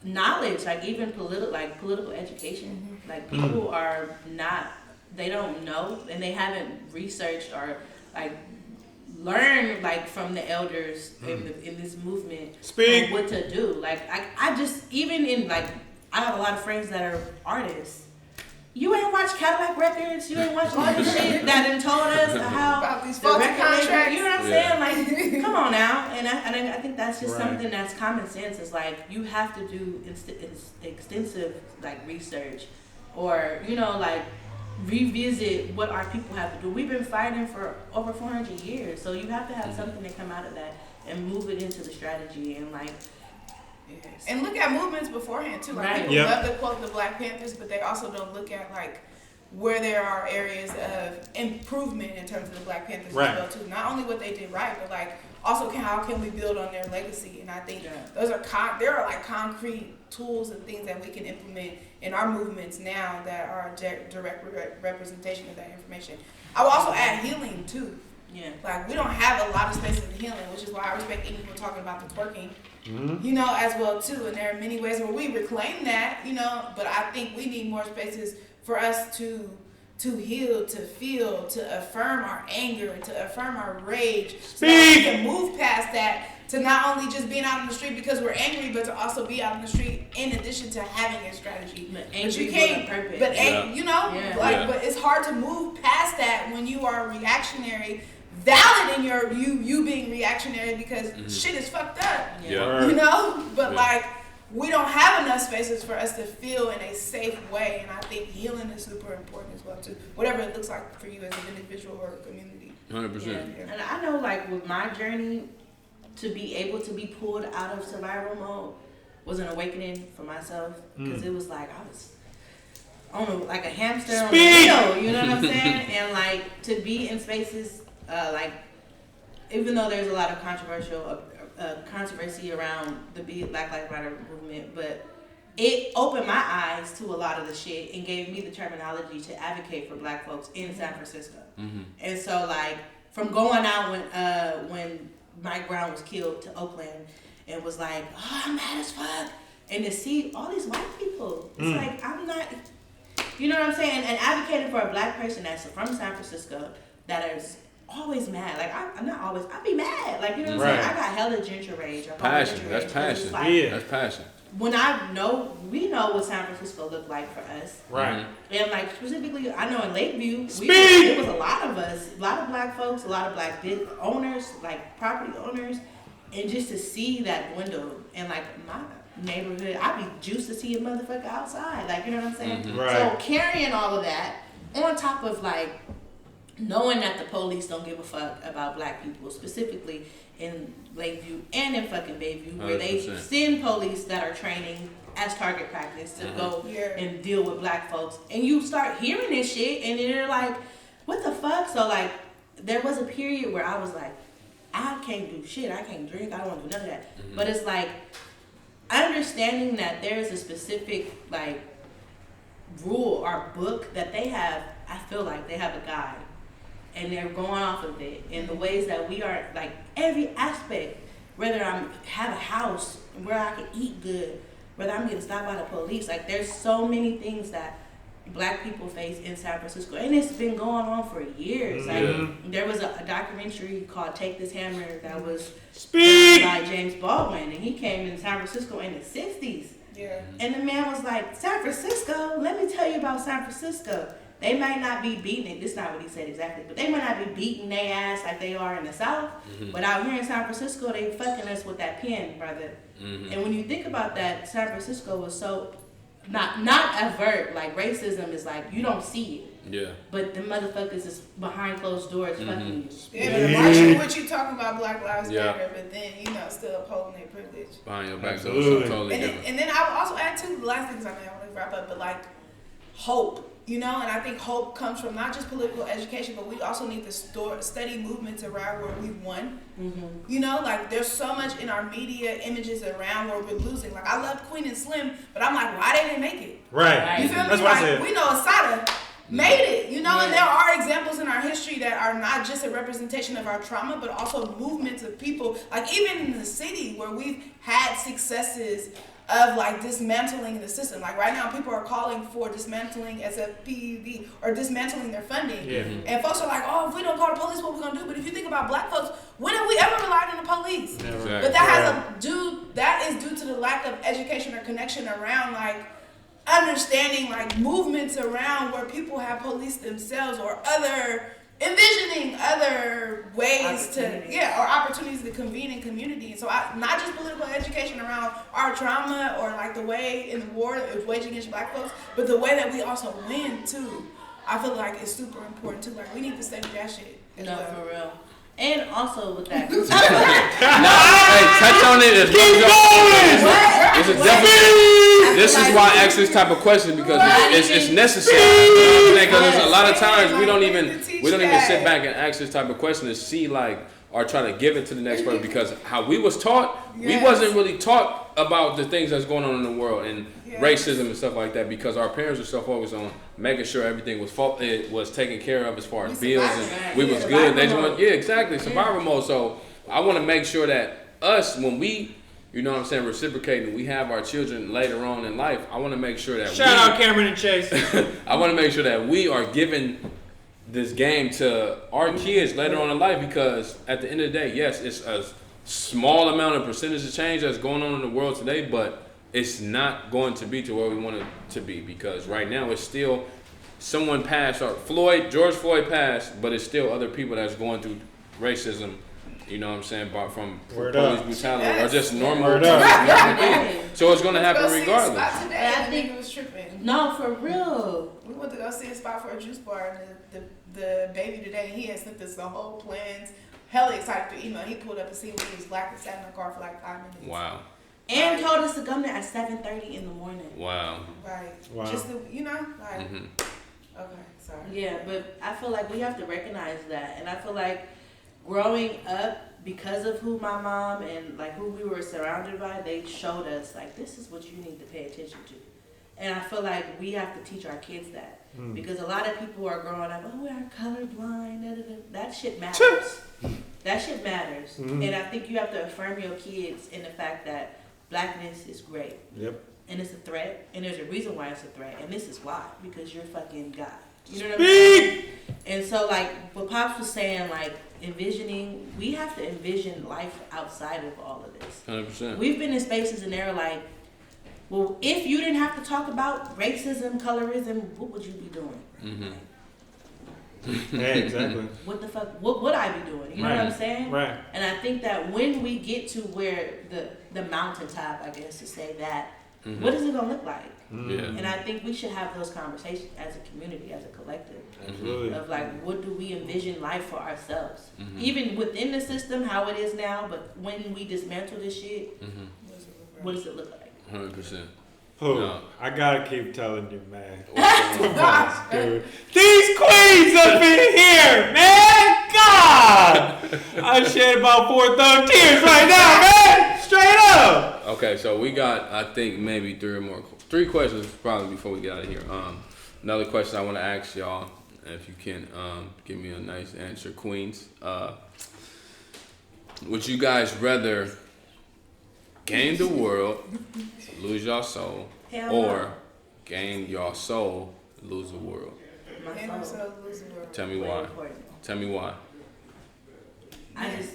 knowledge, like even political education, like people are not, they don't know, and they haven't researched or like learned like from the elders in this movement what to do. Like I just, even in like, I have a lot of friends that are artists. You ain't watched Cadillac Records, you ain't watched all this shit that done told us how about these faulty contracts. You know what I'm saying? Like, come on now. And I think that's just something that's common sense. Is like, you have to do extensive like research, or like revisit what our people have to do. We've been fighting for over 400 years, so you have to have something to come out of that and move it into the strategy and like. Yes. And look at movements beforehand too. Like people love to quote the Black Panthers, but they also don't look at like where there are areas of improvement in terms of the Black Panthers as well too. Not only what they did right, but like also how can we build on their legacy? And I think those are there are like concrete tools and things that we can implement in our movements now that are a direct representation of that information. I will also add healing too. Yeah. Like we don't have a lot of spaces of healing, which is why I respect any people talking about the twerking, you know, as well too. And there are many ways where we reclaim that, you know, but I think we need more spaces for us to heal, to feel, to affirm our anger, to affirm our rage, so that we can move past that to not only just being out in the street because we're angry, but to also be out in the street in addition to having a strategy. But you can't, you know, but it's hard to move past that when you are reactionary. Valid in your you being reactionary because shit is fucked up, you know. But like we don't have enough spaces for us to feel in a safe way, and I think healing is super important as well too. Whatever it looks like for you as an individual or a community. 100%. And I know, like with my journey, to be able to be pulled out of survival mode was an awakening for myself because it was like I was on like a hamster on the wheel, you know what I'm saying? And like to be in spaces. Like, even though there's a lot of controversy around the Black Lives Matter movement, but it opened my eyes to a lot of the shit and gave me the terminology to advocate for Black folks in San Francisco. And so, like, from going out when Mike Brown was killed to Oakland and was like, oh, I'm mad as fuck, and to see all these white people, it's like, I'm not, you know what I'm saying? And advocating for a Black person that's from San Francisco that is always mad. Like I'm not always. I be mad. Like you know what I'm saying. I got hella ginger rage. Passion. That's passion. Like, that's passion. When we know what San Francisco looked like for us. Right. And like specifically, I know in Lakeview, it was a lot of us, a lot of Black folks, a lot of Black owners, like property owners, and just to see that window and like my neighborhood, I'd be juiced to see a motherfucker outside. Like you know what I'm saying. Right. So carrying all of that on top of like. Knowing that the police don't give a fuck about Black people, specifically in Lakeview and in fucking Bayview, where 100%. They send police that are training as target practice to go and deal with Black folks. And you start hearing this shit, and you're like, what the fuck? So, like, there was a period where I was like, I can't do shit. I can't drink. I don't want to do none of that. But it's like, understanding that there's a specific, like, rule or book that they have, I feel like they have a guide. And they're going off of it in the ways that we are, like every aspect, whether I have a house where I can eat good, whether I'm getting stopped by the police, like there's so many things that Black people face in San Francisco, and it's been going on for years. Like there was a documentary called "Take This Hammer" that was by James Baldwin, and he came in San Francisco in the '60s. Yeah. And the man was like, "San Francisco, let me tell you about San Francisco. They might not be beating it. This is not what he said exactly, but they might not be beating their ass like they are in the South. But out here in San Francisco, they fucking us with that pen, brother. And when you think about that, San Francisco was so not avert. Like racism is like you don't see it. Yeah. But the motherfuckers is behind closed doors fucking you. Yeah, but marching what you talking about Black Lives Matter, but then still upholding their privilege behind your back. So totally different. And then I would also add too the last thing, because I know I want to wrap up, but like hope. And I think hope comes from not just political education, but we also need to study movements around where we've won. Like there's so much in our media images around where we're losing. Like I love Queen and Slim, but I'm like, why they didn't make it? Right. You feel me? That's what I said. We know Asada made it, and there are examples in our history that are not just a representation of our trauma, but also movements of people, like even in the city where we've had successes of like dismantling the system. Like right now people are calling for dismantling SFPUD or dismantling their funding. And folks are like, oh, if we don't call the police, what we gonna do? But if you think about Black folks, when have we ever relied on the police? Exactly. But that is due to the lack of education or connection around like understanding like movements around where people have policed themselves or envisioning other ways or opportunities to convene in community. So not just political education around our trauma or like the way in the war that is waged against Black folks, but the way that we also win too. I feel like it's super important too. Like we need to study that shit. For real. And also with that, hey, touch on it as much as this is why I ask this type of question, because it's necessary. Because a lot of times we don't even sit back and ask this type of question to see like or try to give it to the next person, because how we was taught, we Yes. wasn't really taught about the things that's going on in the world and Yes. racism and stuff like that, because our parents were so focused on making sure everything was taken care of as far as We bills, survived. and we was Survival good. They just mode. want, yeah, exactly, survival mode. So I want to make sure that us, when we, you know what I'm saying, reciprocating, we have our children later on in life, I want to make sure that Shout out Cameron and Chase. I want to make sure that we are giving this game to our kids later on in life, because at the end of the day, yes, it's a small amount of percentage of change that's going on in the world today, but it's not going to be to where we want it to be, because right now it's still someone passed, or George Floyd passed, but it's still other people that's going through racism. You know what I'm saying? From Word police up. brutality, Yes. or just normal, Word up. normal things. So it's gonna happen Go see a regardless. spot today, And I and think- nigga was tripping. No, for real. We went to go see a spot for a juice bar, and the baby today, he had sent us the whole plans. Hella excited for email. He pulled up and see when he was black and sat in the car for like 5 minutes. Wow, And told us to come there at 7:30 in the morning. wow. Like, Wow. just the, like, hmm okay, sorry. Yeah, but I feel like we have to recognize that. And I feel like growing up, because of who my mom and like who we were surrounded by, they showed us like, this is what you need to pay attention to. And I feel like we have to teach our kids that. Because a lot of people are growing up, oh, we're colorblind, da, da, da. That shit matters. That shit matters. And I think you have to affirm your kids in the fact that blackness is great. Yep. And it's a threat. And there's a reason why it's a threat. And this is why. Because you're fucking God. You know what I'm saying? And so, like, what Pops was saying, like, envisioning, we have to envision life outside of all of this. 100%. We've been in spaces and they're like, well, if you didn't have to talk about racism, colorism, what would you be doing? hmm Yeah, exactly. What the fuck? What would I be doing? You know what I'm saying? Right. And I think that when we get to where the mountaintop, I guess to say that, what is it gonna look like? Yeah. And I think we should have those conversations as a community, as a collective, Absolutely. of like, what do we envision life for ourselves? Mhm. Even within the system, how it is now, but when we dismantle this shit, hmm what does it look like? 100%. Pooh, No. I gotta keep telling you, man. What's going on? Gosh, dude. These queens up in here, man! God! I shed about 4 tears right now, man! Straight up! Okay, so we got, I think, maybe three questions probably before we get out of here. Another question I want to ask y'all, if you can give me a nice answer, Queens. Would you guys rather gain the world, lose your soul, Hell or no. gain your soul, lose the world? My And soul. also lose the world. Tell me Way why. important. Tell me why. I just,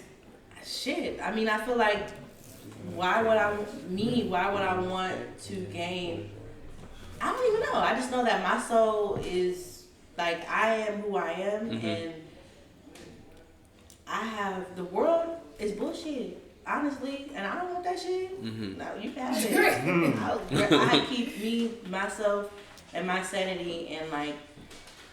shit. I mean, I feel like, why would I want to gain? I don't even know. I just know that my soul is, like, I am who I am, and I have, the world is bullshit, honestly, and I don't want that shit. No, you can have it. I keep me, myself, and my sanity, and, like,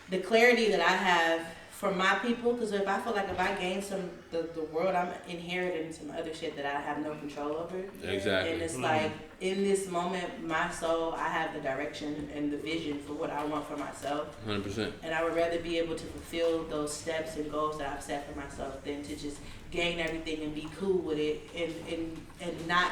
the clarity that I have for my people, because if I feel like if I gain the world, I'm inheriting some other shit that I have no control over. Exactly. And it's like, in this moment, my soul, I have the direction and the vision for what I want for myself. 100%. And I would rather be able to fulfill those steps and goals that I've set for myself than to just gain everything and be cool with it and not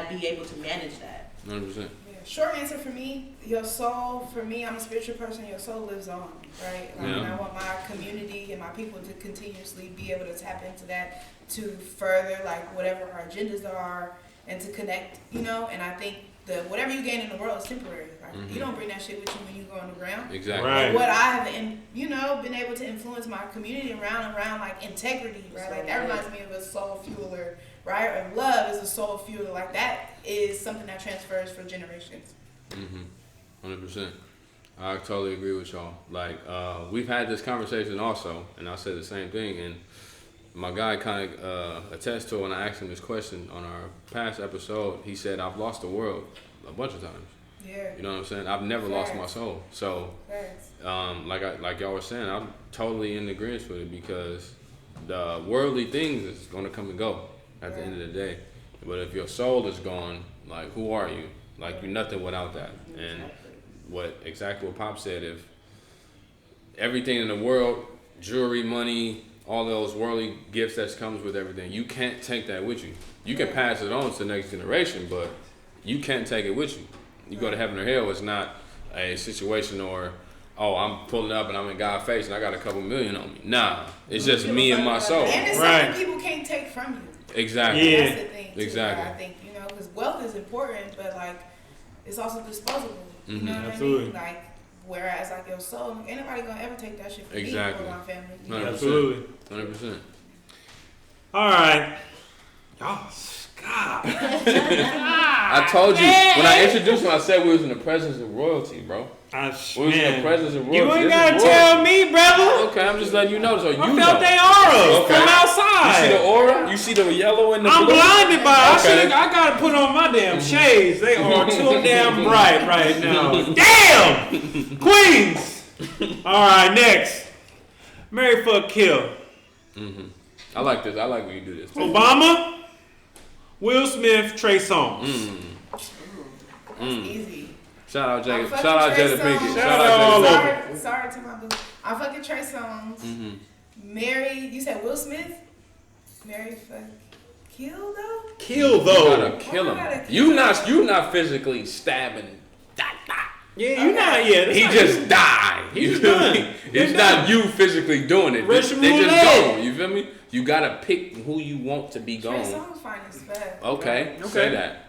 be able to manage that. 100%. Yeah. Short answer for me, your soul, for me, I'm a spiritual person, your soul lives on, right? Like, Yeah. and I want my community and my people to continuously be able to tap into that to further, like, whatever our agendas are and to connect, and I think whatever you gain in the world is temporary. Like, you don't bring that shit with you when you go on the ground. Exactly. Right. What I have, been able to influence my community around like integrity, right? Like, that reminds me of a soul fueler, right? Or love is a soul fueler. Like, that is something that transfers for generations. 100%. I totally agree with y'all. Like, we've had this conversation also, and I said the same thing, and my guy kind of attests to it when I asked him this question on our past episode. He said, I've lost the world a bunch of times. Yeah. You know what I'm saying? I've never lost my soul. So, Thanks. like y'all were saying, I'm totally in agreement with it, because the worldly things is going to come and go at the end of the day. But if your soul is gone, like, who are you? Like, you're nothing without that. And exactly what Pop said, if everything in the world, jewelry, money, all those worldly gifts that comes with everything. You can't take that with you. You can pass it on to the next generation, but you can't take it with you. You go to heaven or hell. It's not a situation or, oh, I'm pulling up and I'm in God's face and I got a couple million on me. Nah, it's just me and my soul. And it's something people can't take from you. Exactly. Yeah. That's the thing. Too, exactly. I think, you know, because wealth is important, but like, it's also disposable. You know what Absolutely. I mean? Like, whereas like your soul, ain't nobody gonna ever take that shit from Exactly. me or my family. You 100%. know? Absolutely. 100%. All right. Y'all, stop. I told you when I introduced him, I said we was in the presence of royalty, bro. We was in the presence of royalty. You ain't This gotta is tell royalty. me, brother. Okay, I'm just letting you know so you I know. felt they aura Okay. from You outside. see the aura? You see the yellow and the I'm blue? blinded by it. Okay. I gotta put on my damn shades. They are too damn bright right now. Damn! Queens! Alright, next. Marry, fuck, kill. I like this. I like when you do this. Obama, Will Smith, Trey Songz. That's easy. Shout out Jada. I'm fucking Shout out Trey Jada Songz. Pinkett. Shout Shout out out all Jada of Pinkett. them. Sorry to my boo. I'm fucking Trey Songz. Marry, you said Will Smith? Marry, fuck, kill though? Kill You though. gotta kill Why gotta him. kill You not physically stabbing. Yeah, you not yet. He just died. You He's feel done. me? They're It's not done. you physically doing it. Russian They just roulette. go. You feel me? You gotta pick who you want to be Trey gone. Songz fine as fuck. Okay, Okay. say that.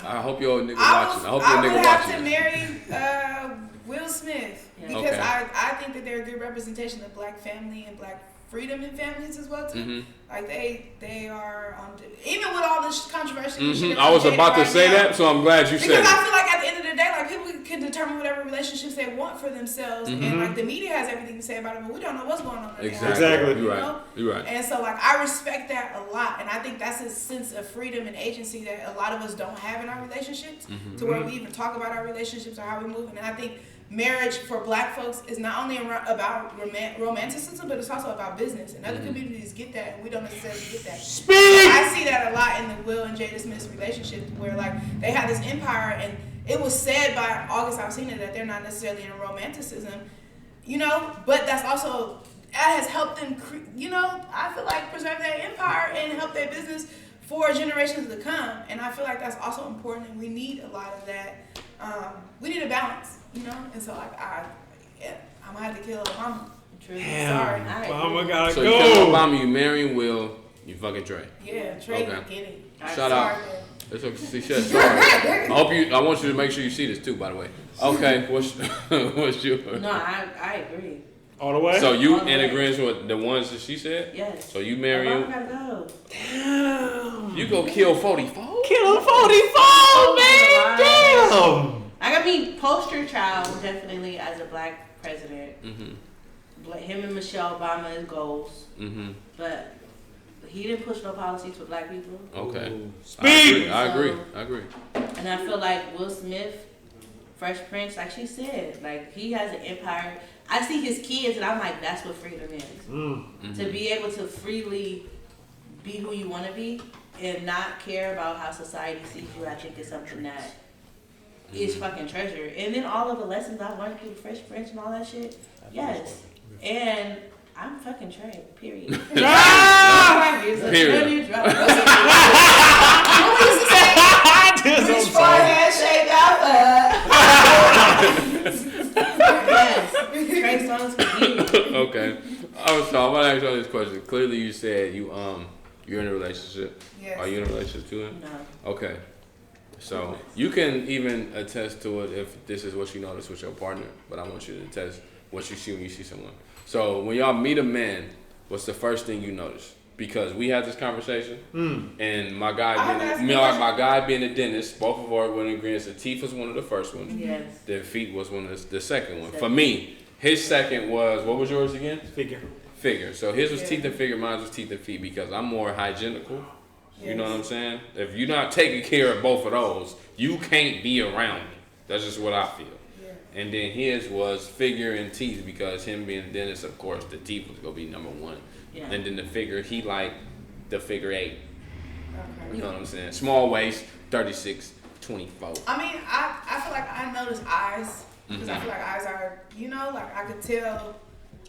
I hope your nigga I watching. I hope your would nigga have to watching. marry Will Smith because Okay. I think that they're a good representation of black family and black freedom in families as well too. Like they are even with all this controversy. And shit I was around about to dating say right now, that, so I'm glad you said because I it. feel like at the end of the day, like people can determine whatever relationships they want for themselves, and like the media has everything to say about it, but we don't know what's going on. In their lives, Exactly. you You're right. know? You're right. And so, like, I respect that a lot, and I think that's a sense of freedom and agency that a lot of us don't have in our relationships, to where we even talk about our relationships or how we move. And I think marriage for Black folks is not only about romanticism, but it's also about business. And other communities get that, and we don't necessarily get that. Speak! I see that a lot in the Will and Jada Smith's relationship, where like they have this empire, and it was said by August Alsina that they're not necessarily in romanticism, you know, but that's also that has helped them, you know, I feel like preserve their empire and help their business for generations to come. And I feel like that's also important, and we need a lot of that. We need a balance, you know, and so like I'm gonna have to kill Obama. Damn. Sorry. Obama gotta So you kill go. Obama, you marry Will, you fucking Trey. Yeah, Trey Okay. get it. Shout out. Sorry, man. That's what she said. Sorry. I want you to make sure you see this too, by the way. Okay, what's yours? No, I agree. All the way? So you All the in way. agreement with the ones that she said? Yes. So you marry Obama him? gotta go. Damn. You go kill 44? Kill him 44, man. Damn. I mean, poster child definitely as a black president. Him and Michelle Obama is goals, but he didn't push no policies for black people. Okay. Speak. I agree. I agree. And I feel like Will Smith, Fresh Prince, like she said, like he has an empire. I see his kids and I'm like, that's what freedom is. To be able to freely be who you want to be and not care about how society sees you, I think is something that is fucking treasure. And then all of the lessons I learned through Fresh Prince and all that shit, yes. And I'm fucking Trey, period. Period. Reach for a handshake Yes. Trey Songz could be. Okay. So I'm gonna ask you this question. Clearly, you said you're in a relationship. Yes. Are you in a relationship too? No. Okay. So you can even attest to it if this is what you notice with your partner. But I want you to attest what you see when you see someone. So when y'all meet a man, what's the first thing you notice? Because we had this conversation, and my guy being a dentist, both of our were in agreement. The teeth was one of the first ones. Yes. The feet was one of the second one. For me, his second was, what was yours again? Figure. So his was teeth and figure, mine was teeth and feet, because I'm more hygienical. You know what I'm saying? If you're not taking care of both of those, you can't be around me. That's just what I feel. Yeah. And then his was figure and teeth, because him being a dentist, of course, the teeth was gonna be number one. Yeah. And then the figure, he liked the figure 8. Okay. You know what I'm saying? Small waist, 36, 24. I mean, I feel like I notice eyes, because I feel like eyes are, you know, like I could tell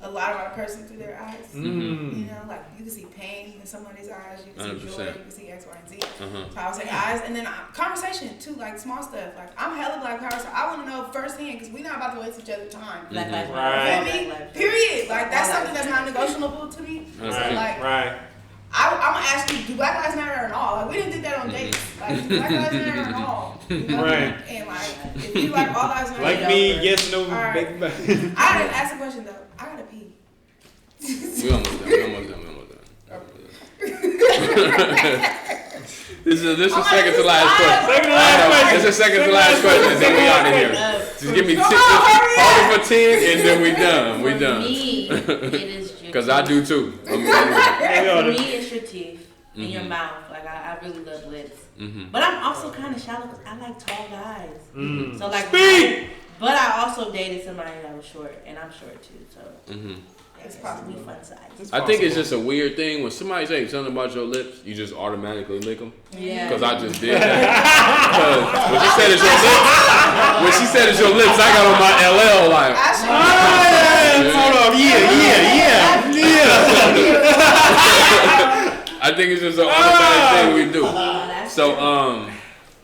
a lot about a person through their eyes. Mm. You know, like you can see pain in somebody's eyes, you can see 100%. joy, you can see X, Y, and Z. So I would say eyes, and then conversation too, like small stuff. Like I'm hella Black Power, so I want to know firsthand because we're not about to waste each other's time. Black Lives You Matter. feel me? Period. Like that's something that's not negotiable to me. So like, I'm gonna ask you, do Black Lives Matter at all? Like we didn't do that on dates. Like do Black Lives Matter at all? You know? Right. And like if you like all lives matter, Like me, yes, no, right. big I gotta ask a question though. I gotta pee. We almost done. This is second to last question. It's a second to last question, and then we out of here. Just give me 10, hold it for 10, and then we done. We done. For me, it is your Because I do too. For me, it's your teeth and your mouth. Like I really love lips. But I'm also kind of shallow because I like tall guys. So like, but I also dated somebody that was short, and I'm short too. So it's probably fun size. I think it's just a weird thing when somebody says something about your lips, you just automatically lick them. Yeah. Because I just did that. When she said it's your lips, I got on my LL like. Hold on, yeah. I think it's just an automatic thing we do. So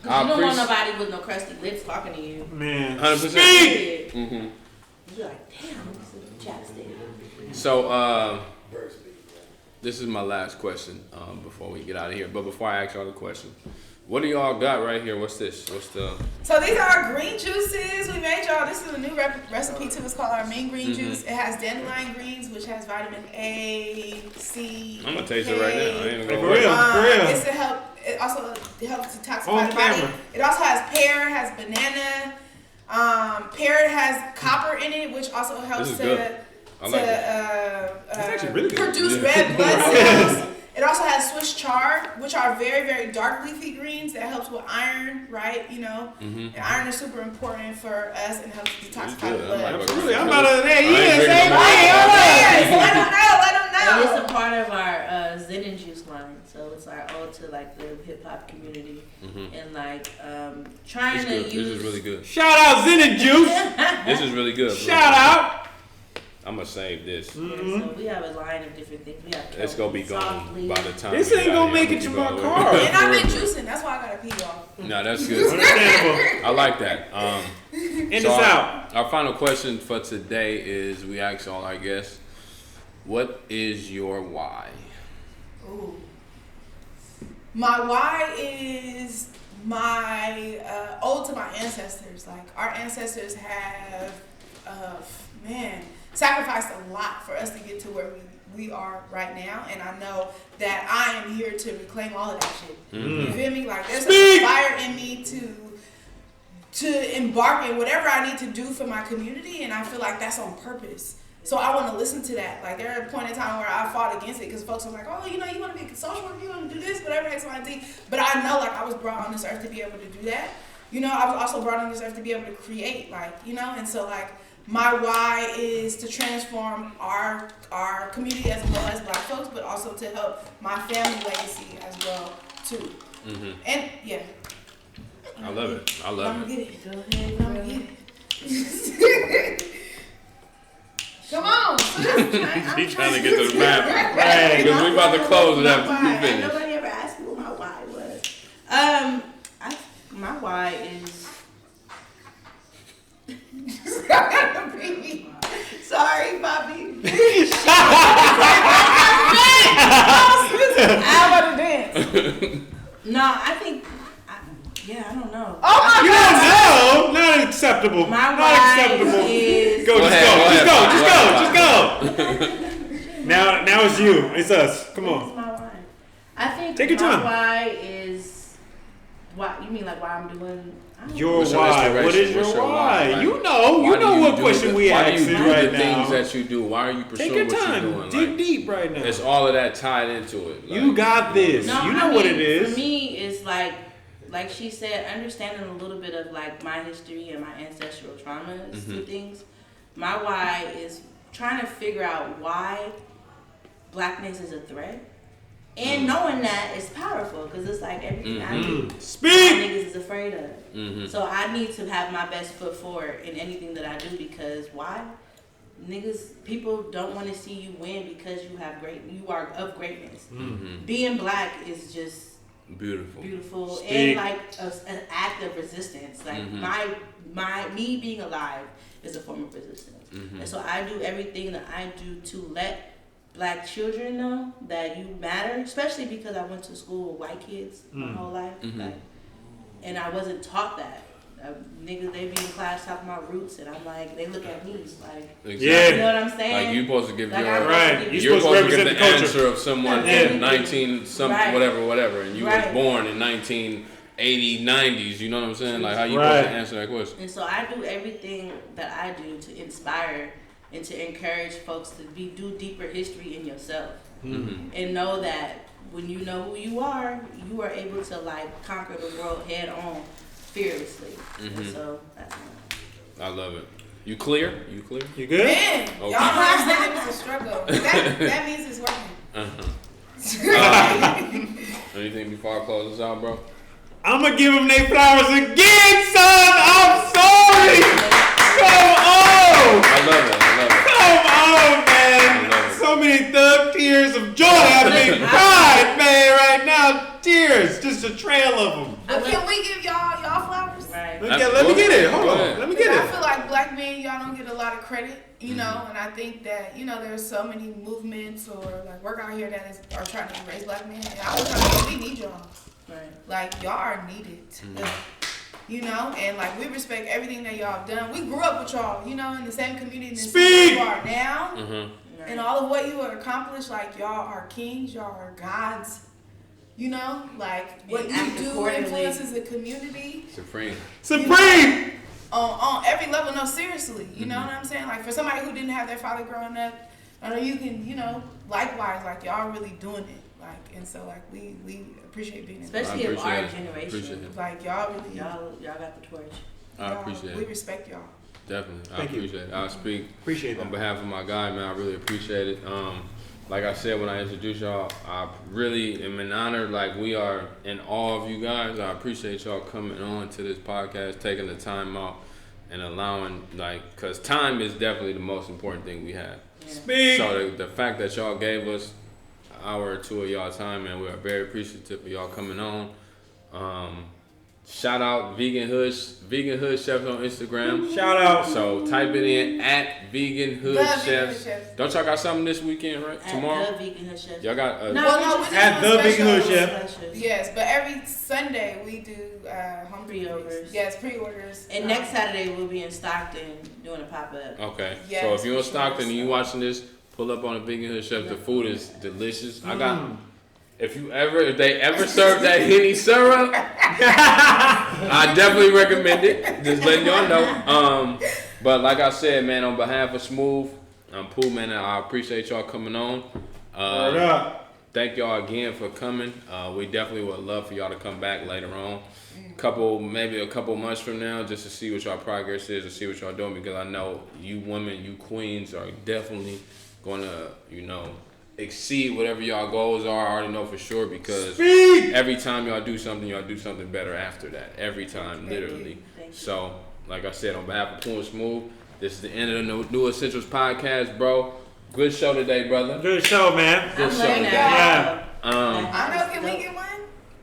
you don't want nobody with no crusty lips talking to you. Man, 100%. Speak. You're like, damn, this is chapstick. So this is my last question before we get out of here. But before I ask y'all the question, what do y'all got right here? What's this? What's the? So these are our green juices. We made y'all. This is a new recipe too. It's called our mean green juice. It has dandelion greens, which has vitamin A, C. I'm gonna taste it right now. I ain't gonna For real. It's to help. It also helps detoxify the body. It also has pear, has banana. Pear has copper in it, which also helps to really produce red blood cells. It also has Swiss chard, which are very, very dark leafy greens that helps with iron, right? You know, and iron is super important for us and helps detoxify the blood. Absolutely, I'm out of there. Let them know. And it's a part of our Zen and Juice line, so it's our ode to like the hip hop community and like trying to use. This is really good. Shout out Zen and Juice. This is really good. Shout out. I'm gonna save this. So we have a line of different things. We have It's gonna be gone by the time. This ain't gonna make it to my car. And I've been juicing. That's why I gotta pee, y'all. No, that's good. Understandable. I like that. End this out. Our final question for today is: we ask all our guests, what is your why? Ooh. My why is my ode to my ancestors. Like our ancestors have, sacrificed a lot for us to get to where we are right now, and I know that I am here to reclaim all of that shit. You feel me? Like there's a fire in me to embark in whatever I need to do for my community, and I feel like that's on purpose. So I want to listen to that. Like there are a point in time where I fought against it because folks are like, oh, you know, you want to be a social worker, you want to do this, whatever, X, Y, and Z. But I know, like, I was brought on this earth to be able to do that. You know, I was also brought on this earth to be able to create, like, you know, and so like my why is to transform our community as well as Black folks, but also to help my family legacy as well too. And yeah, I love it. I love I'm it. gonna get it. Go ahead, I'm gonna get it. Come on, She's trying to get to the bathroom. Right. Because we about to close it after we finish. Nobody ever asked me what my why was. My why is. Sorry, Bobby. I'm about to dance. No, I think. I don't know. Oh my You God. don't know? Not acceptable. My Not why acceptable. is. Just go. Now it's you. It's us. Come What's on. my why? I think Take your my time. why is. Why you mean like why I'm doing? I don't know. Your What's your why? inspiration? What is What's your your why? why? You know what question we why do you asking do right the now. things that you do? Why are you Take pursuing your what you're time. doing? Dig Like, deep right now. it's all of that tied into it. You got this. No, You know I what mean, it is. For me, it's like she said, understanding a little bit of like my history and my ancestral traumas to things. My why is trying to figure out why Blackness is a threat, and knowing that is powerful because it's like everything I do, Speak. niggas is afraid of. So I need to have my best foot forward in anything that I do because why? people don't want to see you win because you are of greatness. Mm-hmm. Being black is just beautiful, Speak. and like an act of resistance. Like Mm-hmm. me being alive is a form of resistance, Mm-hmm. and so I do everything that I do to let Black children know that you matter, especially because I went to school with white kids my whole life, Mm-hmm. like, and I wasn't taught that. Niggas, they be in class talking about roots, and I'm like, they look at me like, Exactly. Yeah. you know what I'm saying? Like you supposed to give Like, your I'm Right. you're supposed to give represent the the culture. answer of someone Yeah. in 19 something Right. whatever, and you was Right. born in 1980 90s. You know what I'm saying? Like how you Right. supposed to answer that question? And so I do everything that I do to inspire and to encourage folks to do deeper history in yourself, Mm-hmm. and know that when you know who you are able to like conquer the world head on, fearlessly. Mm-hmm. And so that's I love it. You clear? You clear? You good? Man, Okay. y'all don't understand it was a struggle. That means it's working. Anything before I close this out, bro? I'm gonna give them their flowers again, son. I'm sorry. Come on. I love it. Come on, man. I love it. So many thug tears of joy have been cried, man, right now. Tears. Just a trail of them. But can we give y'all flowers? right. Let me get it. Hold Go on. ahead. Let me Because get I it. feel like black men, y'all don't get a lot of credit, you know, and I think that, you know, there's so many movements or like work out here that are trying to erase black men. And I was trying to say, we need y'all. Right. Like, y'all are needed. You know, and like we respect everything that y'all have done. We grew up with y'all, you know, in the same community and Speak! you are now. Mm-hmm. And all of what you have accomplished, like y'all are kings, y'all are gods. You know, like what And you act do accordingly. influences the community Supreme. Supreme. on every level. No, seriously, you know what I'm saying? Like for somebody who didn't have their father growing up, I know you can, you know, likewise, like y'all really doing it. Like, and so like we appreciate being in Especially of appreciate our it. Appreciate generation. it. like y'all really Y'all got the torch. I y'all- appreciate we it. respect y'all. Definitely. I Thank you. appreciate it. I speak Appreciate on that. behalf of my guy, man. I really appreciate it. Like I said when I introduced y'all, I really am an honor. Like we are in awe of you guys. I appreciate y'all coming on to this podcast, taking the time out and allowing, like, cause time is definitely the most important thing we have. Speak. So the fact that y'all gave us an hour or two of y'all time, man, we are very appreciative of y'all coming on. Shout out Vegan Hood Chefs on Instagram. Shout out. So type it in at Vegan Hood The Vegan Chefs. Hood Chefs. Don't y'all got something this weekend, right? At Tomorrow? the Vegan Hood Chef. Y'all got No. Well, no, we At do the Vegan Hood specials. Chef. Yes, but every Sunday we do home Pre-orders. deliveries. Yes, pre-orders. And next Saturday we'll be in Stockton doing a pop-up. Okay. Yes, So if you're in for sure. Stockton and you watching this, pull up on the Vegan Hood Chefs. The food is delicious. I got. If they ever serve that Henny syrup, I definitely recommend it. Just letting y'all know. But like I said, man, on behalf of SmooV, I'm Poo, man. I appreciate y'all coming on. Word up. Thank y'all again for coming. We definitely would love for y'all to come back later on. Maybe a couple months from now, just to see what y'all progress is and see what y'all doing, because I know you women, you queens are definitely gonna, you know, exceed whatever y'all goals are. I already know for sure, because Speak. every time y'all do something better after that. Every time, literally. Thank you. So, like I said, on behalf of Poo SmooV, this is the end of the New Essentials podcast, bro. Good show today, brother. Good show, man. Good I'm show. loving Yeah. that. I know. Can we get one?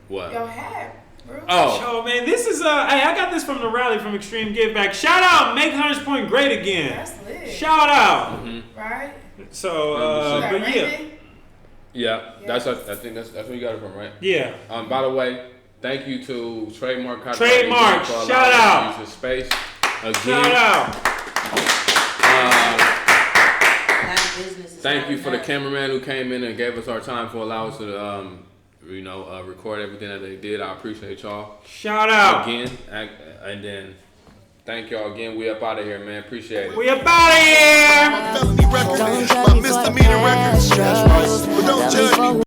What? Y'all have. Bro. Oh, Show, man. This is hey, I got this from the rally from Extreme Give Back. Shout out, make Hunters Point great again. That's lit. Shout out. Right? So, Got but yeah, Raymond? yeah. Yes. I think that's where you got it from, right? yeah. By the way, thank you to Trademark. Trademark, for allowing shout us to out. Use the space again. Shout out. That business is Thank you not for the enough. cameraman who came in and gave us our time to allow us to, record everything that they did. I appreciate y'all Shout out. again, and then thank y'all again. We up out of here, man. Appreciate it. We up out of here. Felony record, my misdemeanor record. That's right. But don't judge me.